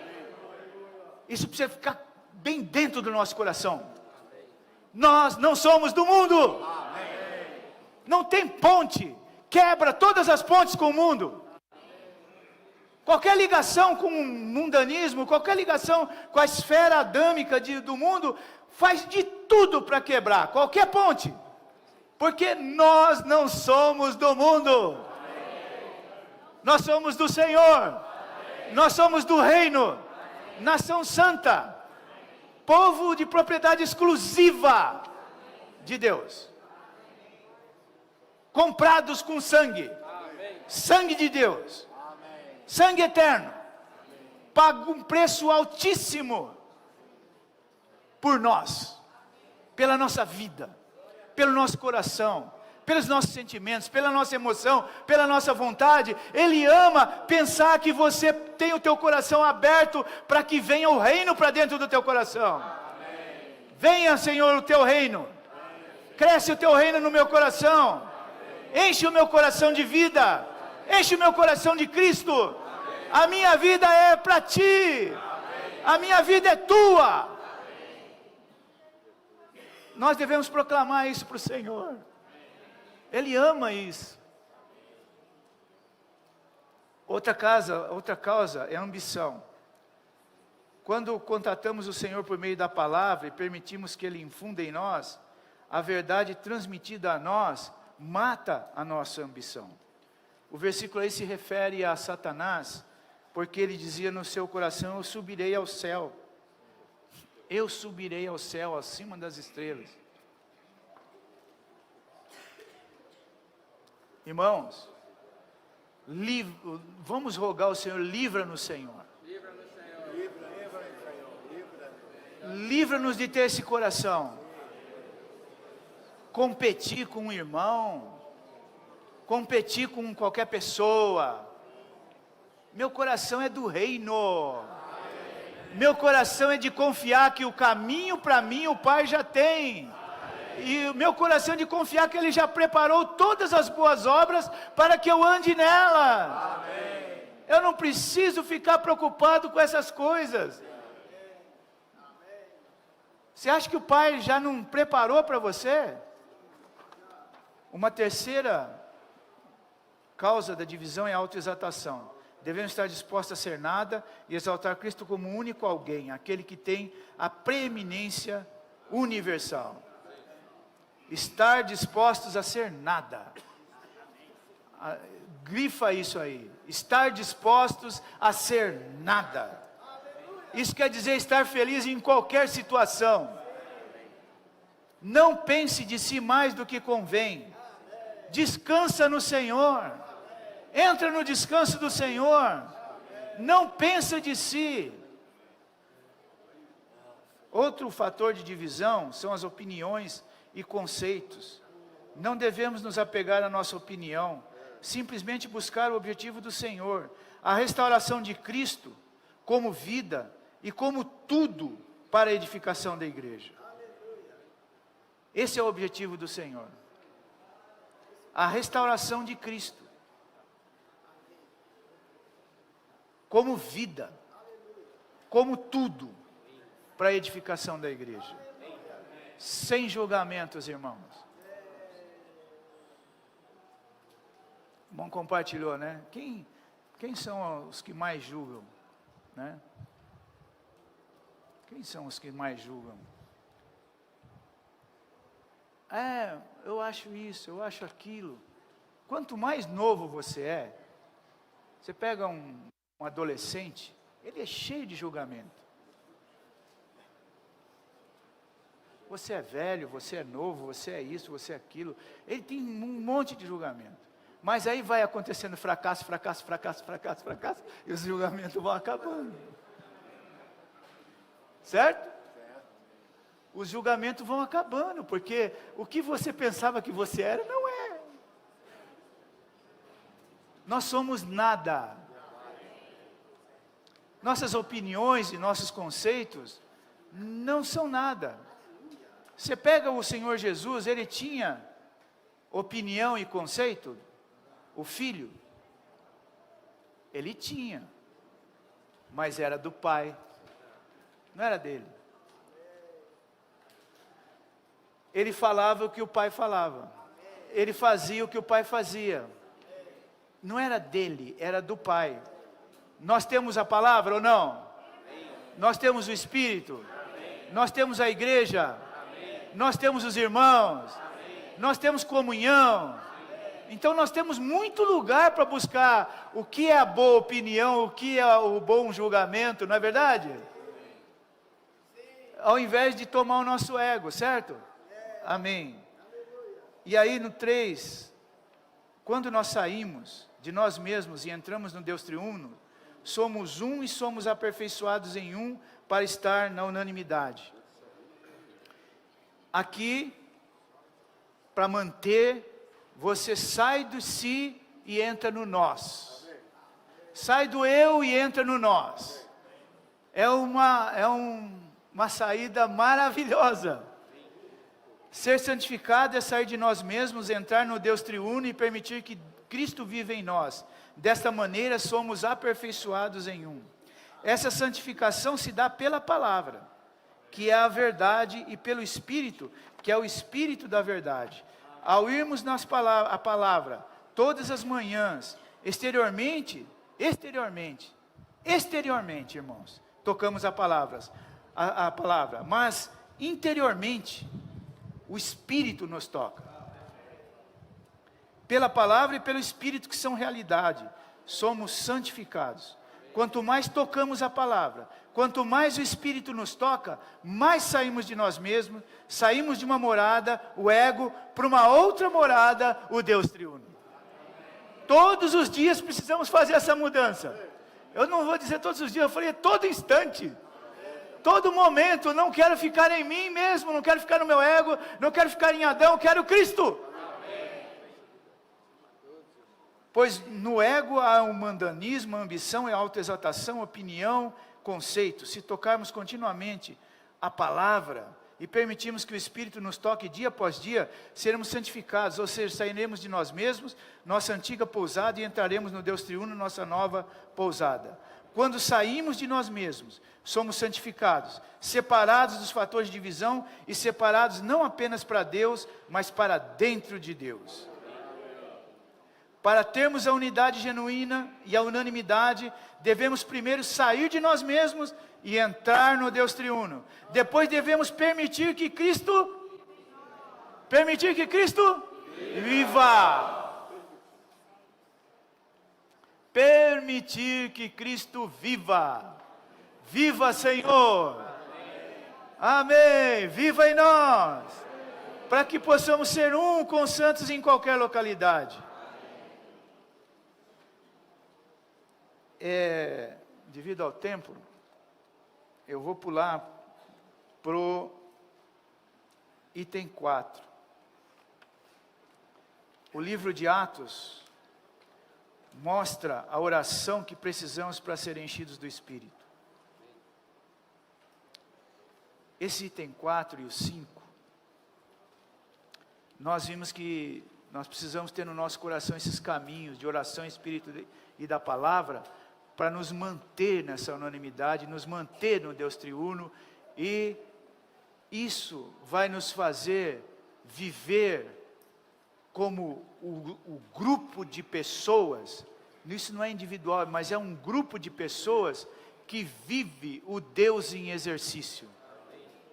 Isso precisa ficar bem dentro do nosso coração. Nós não somos do mundo. Amém. Não tem ponte. Quebra todas as pontes com o mundo. Qualquer ligação com o mundanismo, qualquer ligação com a esfera adâmica do mundo, faz de tudo para quebrar qualquer ponte. Porque nós não somos do mundo. Nós somos do Senhor. Nós somos do reino. Nação santa. Povo de propriedade exclusiva de Deus. Comprados com sangue. Sangue de Deus. Sangue eterno. Paga um preço altíssimo por nós. Pela nossa vida. Pelo nosso coração. Pelos nossos sentimentos, pela nossa emoção, pela nossa vontade. Ele ama pensar que você tem o teu coração aberto para que venha o reino para dentro do teu coração. Amém. Venha, Senhor, o teu reino. Amém. Cresce o teu reino no meu coração. Amém. Enche o meu coração de vida. Amém. Enche o meu coração de Cristo. Amém. A minha vida é para ti. Amém. A minha vida é tua. Amém. Nós devemos proclamar isso para o Senhor. Ele ama isso. Outra causa é a ambição. Quando contatamos o Senhor por meio da palavra e permitimos que Ele infunda em nós, a verdade transmitida a nós mata a nossa ambição. O versículo aí se refere a Satanás, porque ele dizia no seu coração, eu subirei ao céu. Eu subirei ao céu acima das estrelas. Irmãos, vamos rogar ao Senhor, livra-nos, Senhor. Livra-nos de ter esse coração. Competir com um irmão, competir com qualquer pessoa. Meu coração é do reino. Meu coração é de confiar que o caminho para mim o Pai já tem. E o meu coração é de confiar que Ele já preparou todas as boas obras para que eu ande nela. Amém. Eu não preciso ficar preocupado com essas coisas. Você acha que o Pai já não preparou para você? Uma terceira causa da divisão é a autoexaltação. Devemos estar dispostos a ser nada e exaltar Cristo como o único alguém, aquele que tem a preeminência universal. Estar dispostos a ser nada. Grifa isso aí. Estar dispostos a ser nada. Isso quer dizer estar feliz em qualquer situação. Não pense de si mais do que convém. Descansa no Senhor. Entra no descanso do Senhor. Não pensa de si. Outro fator de divisão são as opiniões e conceitos. Não devemos nos apegar à nossa opinião, simplesmente buscar o objetivo do Senhor, a restauração de Cristo como vida e como tudo para a edificação da igreja. Esse é o objetivo do Senhor. A restauração de Cristo como vida, como tudo para a edificação da igreja. Sem julgamentos, irmãos. O irmão compartilhou, né? Quem são os que mais julgam? Né? Quem são os que mais julgam? Eu acho isso, eu acho aquilo. Quanto mais novo você é, você pega um adolescente, ele é cheio de julgamento. Você é velho, você é novo, você é isso, você é aquilo. Ele tem um monte de julgamento. Mas aí vai acontecendo fracasso, e os julgamentos vão acabando. certo? Os julgamentos vão acabando, porque o que você pensava que você era, não é. Nós somos nada. Nossas opiniões e nossos conceitos não são nada. Você pega o Senhor Jesus, ele tinha opinião e conceito? O Filho? Ele tinha, mas era do Pai, não era dele. Ele falava o que o Pai falava, ele fazia o que o Pai fazia, não era dele, era do Pai. Nós temos a palavra ou não? Nós temos o Espírito? Nós temos a igreja? Nós temos os irmãos? Nós temos comunhão? Então nós temos muito lugar para buscar o que é a boa opinião, o que é o bom julgamento, não é verdade? Ao invés de tomar o nosso ego, certo? Amém. E aí no 3, quando nós saímos de nós mesmos e entramos no Deus triuno, somos um e somos aperfeiçoados em um para estar na unanimidade. Aqui, para manter, você sai do si e entra no nós. Sai do eu e entra no nós. É uma saída maravilhosa. Ser santificado é sair de nós mesmos, entrar no Deus triuno e permitir que Cristo viva em nós. Desta maneira somos aperfeiçoados em um. Essa santificação se dá pela palavra, que é a verdade, e pelo Espírito, que é o Espírito da verdade. Ao irmos a palavra todas as manhãs, exteriormente, irmãos, tocamos a palavra, mas interiormente, o Espírito nos toca. Pela palavra e pelo Espírito, que são realidade, somos santificados. Quanto mais tocamos a palavra, quanto mais o Espírito nos toca, mais saímos de nós mesmos, saímos de uma morada, o ego, para uma outra morada, o Deus triuno. Todos os dias precisamos fazer essa mudança. Eu não vou dizer todos os dias, eu falei todo instante. Todo momento, não quero ficar em mim mesmo, não quero ficar no meu ego, não quero ficar em Adão, quero Cristo. Pois no ego há um mundanismo, ambição, autoexaltação, opinião, conceito. Se tocarmos continuamente a palavra e permitirmos que o Espírito nos toque dia após dia, seremos santificados, ou seja, sairemos de nós mesmos, nossa antiga pousada, e entraremos no Deus triuno, nossa nova pousada. Quando saímos de nós mesmos, somos santificados, separados dos fatores de divisão e separados não apenas para Deus, mas para dentro de Deus. Para termos a unidade genuína e a unanimidade, devemos primeiro sair de nós mesmos e entrar no Deus triuno. Depois devemos permitir que Cristo viva. Permitir que Cristo viva. Viva, Senhor. Amém. Viva em nós. Para que possamos ser um com os santos em qualquer localidade. Devido ao tempo, eu vou pular para o item 4. O livro de Atos mostra a oração que precisamos para ser enchidos do Espírito. Esse item 4 e o 5, nós vimos que nós precisamos ter no nosso coração esses caminhos de oração, Espírito e da palavra, para nos manter nessa unanimidade, nos manter no Deus triuno, e isso vai nos fazer viver como o grupo de pessoas. Isso não é individual, mas é um grupo de pessoas que vive o Deus em exercício.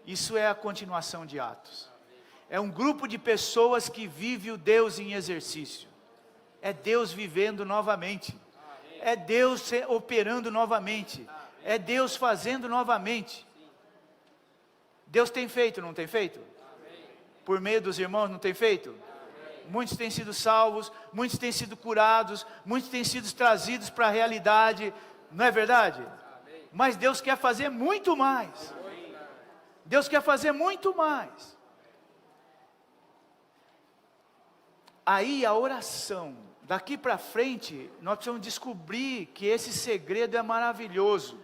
Isso é a continuação de Atos. É um grupo de pessoas que vive o Deus em exercício. É Deus vivendo novamente. É Deus operando novamente. É Deus fazendo novamente. Deus tem feito, não tem feito? Por meio dos irmãos, não tem feito? Muitos têm sido salvos, muitos têm sido curados, muitos têm sido trazidos para a realidade, não é verdade? Mas Deus quer fazer muito mais. Deus quer fazer muito mais. Aí a oração, daqui para frente, nós precisamos descobrir que esse segredo é maravilhoso.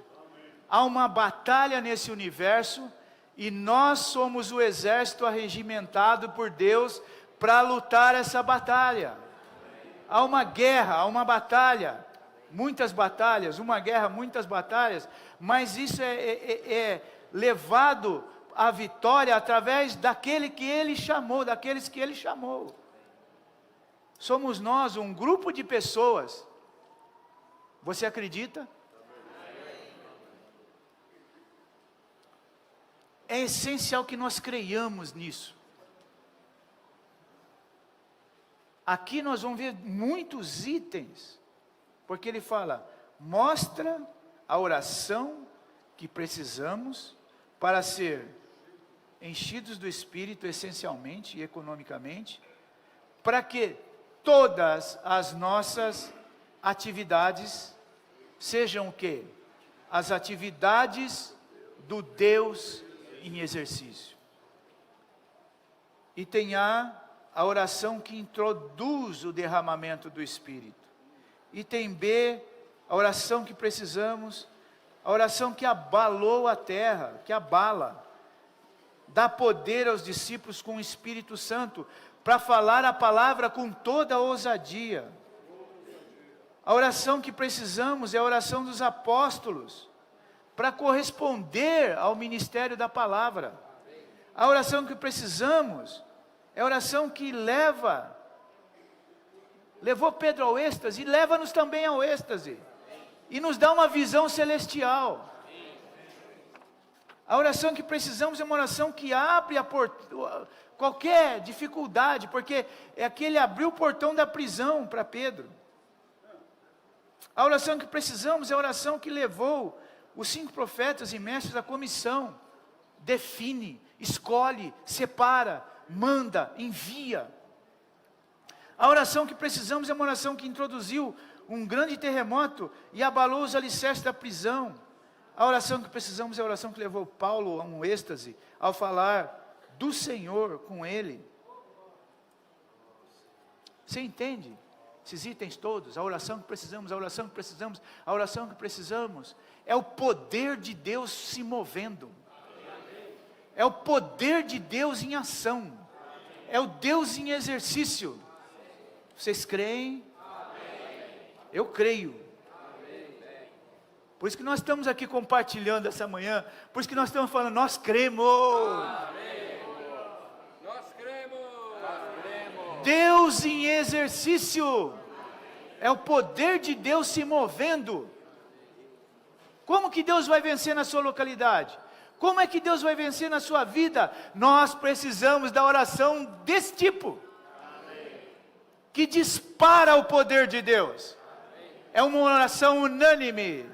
Há uma batalha nesse universo, e nós somos o exército arregimentado por Deus para lutar essa batalha. Há uma guerra, há uma batalha, muitas batalhas, uma guerra, muitas batalhas, mas isso é levado à vitória através daquele que Ele chamou, daqueles que Ele chamou. Somos nós, um grupo de pessoas. Você acredita? É essencial que nós creiamos nisso. Aqui nós vamos ver muitos itens, porque ele fala, mostra a oração que precisamos para ser enchidos do Espírito essencialmente e economicamente, para que todas as nossas atividades sejam o quê? As atividades do Deus em exercício. E tem a oração que introduz o derramamento do Espírito. E tem B, a oração que precisamos, a oração que abalou a terra, que abala, dá poder aos discípulos com o Espírito Santo, para falar a palavra com toda a ousadia. A oração que precisamos é a oração dos apóstolos, para corresponder ao ministério da palavra. A oração que precisamos é a oração que levou Pedro ao êxtase, e leva-nos também ao êxtase, e nos dá uma visão celestial. A oração que precisamos é uma oração que abre qualquer dificuldade, porque é aquele abriu o portão da prisão para Pedro. A oração que precisamos é a oração que levou os 5 profetas e mestres da comissão. Define, escolhe, separa, manda, envia. A oração que precisamos é uma oração que introduziu um grande terremoto e abalou os alicerces da prisão. A oração que precisamos é a oração que levou Paulo a um êxtase, ao falar do Senhor com ele. Você entende? Esses itens todos, a oração que precisamos, a oração que precisamos, a oração que precisamos, é o poder de Deus se movendo. É o poder de Deus em ação. É o Deus em exercício. Vocês creem? Eu creio. Por isso que nós estamos aqui compartilhando essa manhã. Por isso que nós estamos falando, nós cremos. Nós cremos. Deus em exercício. É o poder de Deus se movendo. Como que Deus vai vencer na sua localidade? Como é que Deus vai vencer na sua vida? Nós precisamos da oração desse tipo, que dispara o poder de Deus. É uma oração unânime.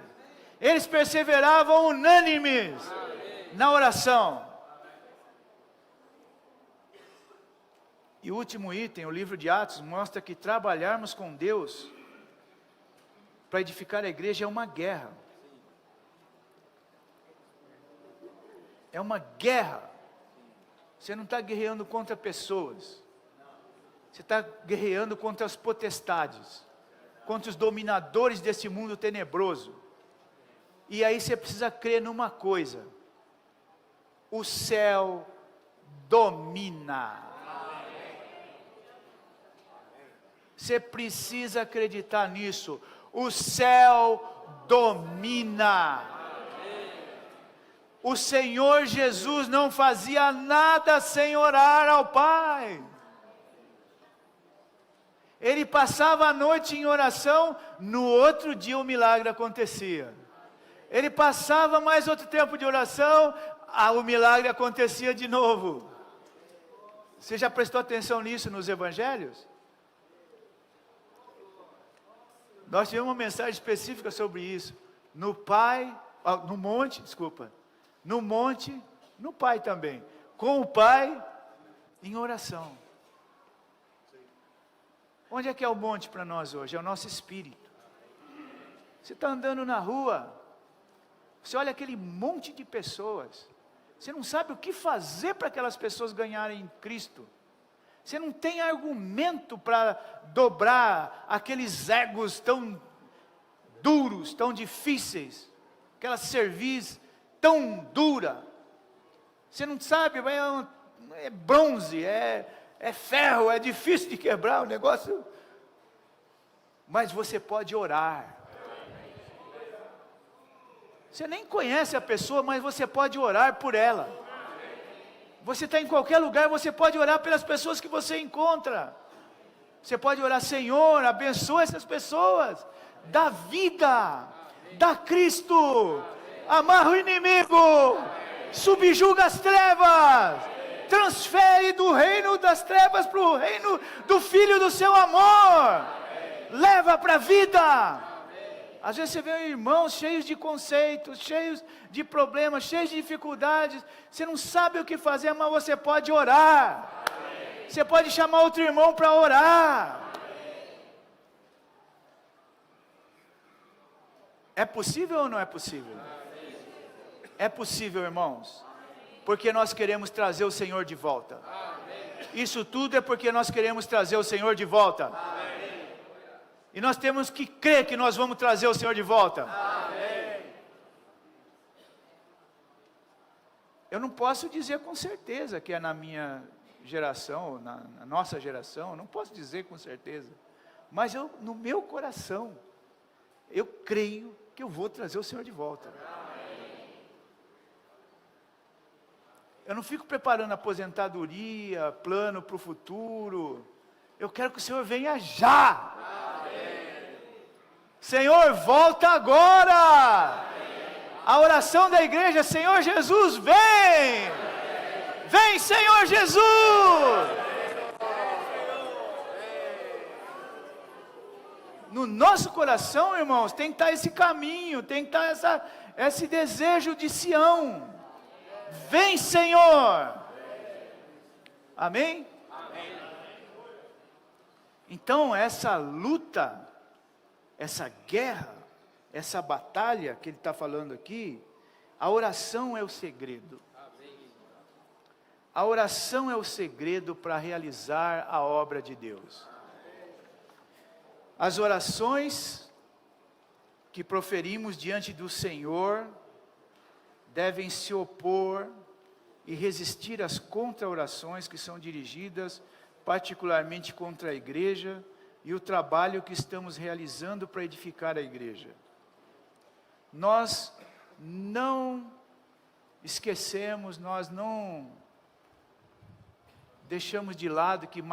Eles perseveravam unânimes na oração. E o último item, o livro de Atos, mostra que trabalharmos com Deus para edificar a igreja é uma guerra. É uma guerra. Você não está guerreando contra pessoas. Você está guerreando contra as potestades, contra os dominadores desse mundo tenebroso. E aí você precisa crer numa coisa: o céu domina. Você precisa acreditar nisso. O céu domina. O Senhor Jesus não fazia nada sem orar ao Pai. Ele passava a noite em oração, no outro dia o milagre acontecia. Ele passava mais outro tempo de oração, o milagre acontecia de novo. Você já prestou atenção nisso nos evangelhos? Nós tivemos uma mensagem específica sobre isso. No monte, no Pai também. Com o Pai, em oração. Onde é que é o monte para nós hoje? É o nosso espírito. Você está andando na rua, você olha aquele monte de pessoas, Você não sabe o que fazer para aquelas pessoas ganharem Cristo. Você não tem argumento para dobrar aqueles egos tão duros, tão difíceis, aquela cerviz tão dura. Você não sabe, é bronze, é ferro, é difícil de quebrar o negócio. Mas você pode orar. Você nem conhece a pessoa, mas você pode orar por ela. Você está em qualquer lugar, você pode orar pelas pessoas que você encontra. Você pode orar: Senhor, abençoa essas pessoas, dá vida, dá Cristo, amarra o inimigo, subjuga as trevas, transfere do reino das trevas para o reino do Filho do seu amor, leva para a vida. Às vezes você vê irmãos cheios de conceitos, cheios de problemas, cheios de dificuldades, você não sabe o que fazer, mas você pode orar. Você pode chamar outro irmão para orar. É possível ou não é possível? É possível, irmãos, porque nós queremos trazer o Senhor de volta. Isso tudo é porque nós queremos trazer o Senhor de volta. E nós temos que crer que nós vamos trazer o Senhor de volta. Amém. Eu não posso dizer com certeza que é na minha geração, na nossa geração, não posso dizer com certeza. Mas no meu coração, eu creio que eu vou trazer o Senhor de volta. Amém. Eu não fico preparando aposentadoria, plano para o futuro. Eu quero que o Senhor venha já. Senhor, volta agora. A oração da igreja: Senhor Jesus, vem. Vem, Senhor Jesus. No nosso coração, irmãos, tem que estar esse caminho, tem que estar esse desejo de Sião. Vem, Senhor. Amém? Então, essa luta, essa guerra, essa batalha que ele está falando aqui, a oração é o segredo. A oração é o segredo para realizar a obra de Deus. As orações que proferimos diante do Senhor devem se opor e resistir às contra-orações que são dirigidas particularmente contra a igreja e o trabalho que estamos realizando para edificar a igreja. Nós não esquecemos, nós não deixamos de lado que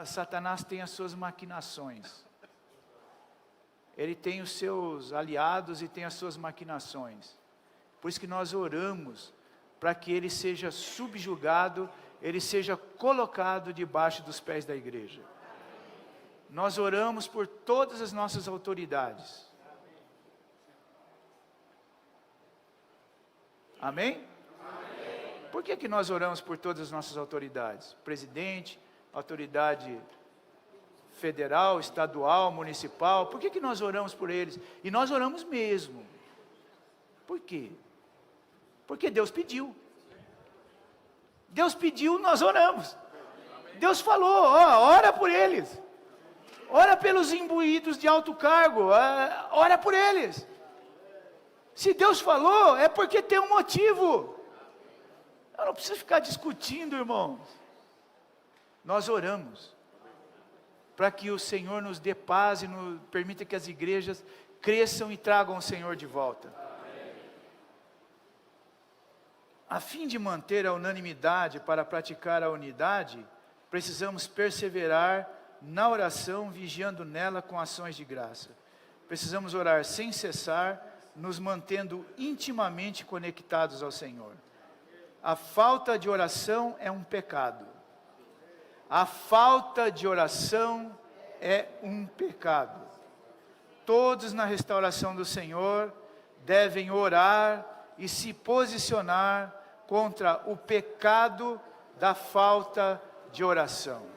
Satanás tem as suas maquinações. Ele tem os seus aliados e tem as suas maquinações. Por isso que nós oramos para que ele seja subjugado, ele seja colocado debaixo dos pés da igreja. Nós oramos por todas as nossas autoridades. Amém? Amém. Por que nós oramos por todas as nossas autoridades? Presidente, autoridade federal, estadual, municipal. Por que nós oramos por eles? E nós oramos mesmo. Por quê? Porque Deus pediu. Deus pediu, nós oramos. Deus falou: ora por eles. Ora pelos imbuídos de alto cargo, ora por eles. Se Deus falou, é porque tem um motivo. Eu não preciso ficar discutindo, irmãos. Nós oramos para que o Senhor nos dê paz e nos permita que as igrejas cresçam e tragam o Senhor de volta. A fim de manter a unanimidade para praticar a unidade, precisamos perseverar na oração, vigiando nela com ações de graça. Precisamos orar sem cessar, nos mantendo intimamente conectados ao Senhor. A falta de oração é um pecado. A falta de oração é um pecado. Todos na restauração do Senhor devem orar e se posicionar contra o pecado da falta de oração.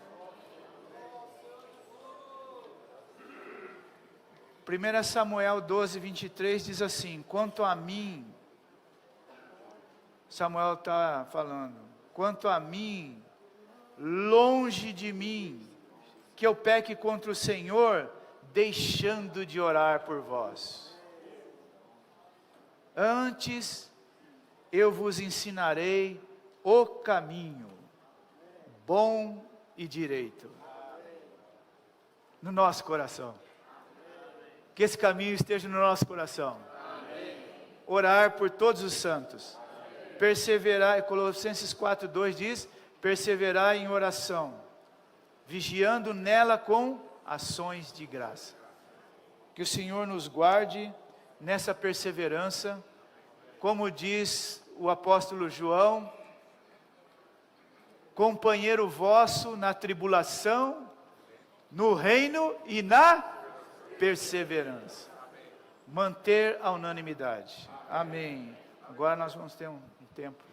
1 Samuel 12, 23 diz assim: quanto a mim Samuel está falando: quanto a mim, longe de mim, que eu peque contra o Senhor, deixando de orar por vós. Antes eu vos ensinarei o caminho bom e direito. No nosso coração. Que esse caminho esteja no nosso coração. Orar por todos os santos. Perseverar, Colossenses 4:2 diz: perseverar em oração, vigiando nela com ações de graça. Que o Senhor nos guarde nessa perseverança, como diz o apóstolo João: companheiro vosso na tribulação, no reino e na perseverança. Manter a unanimidade. Amém. Agora nós vamos ter um tempo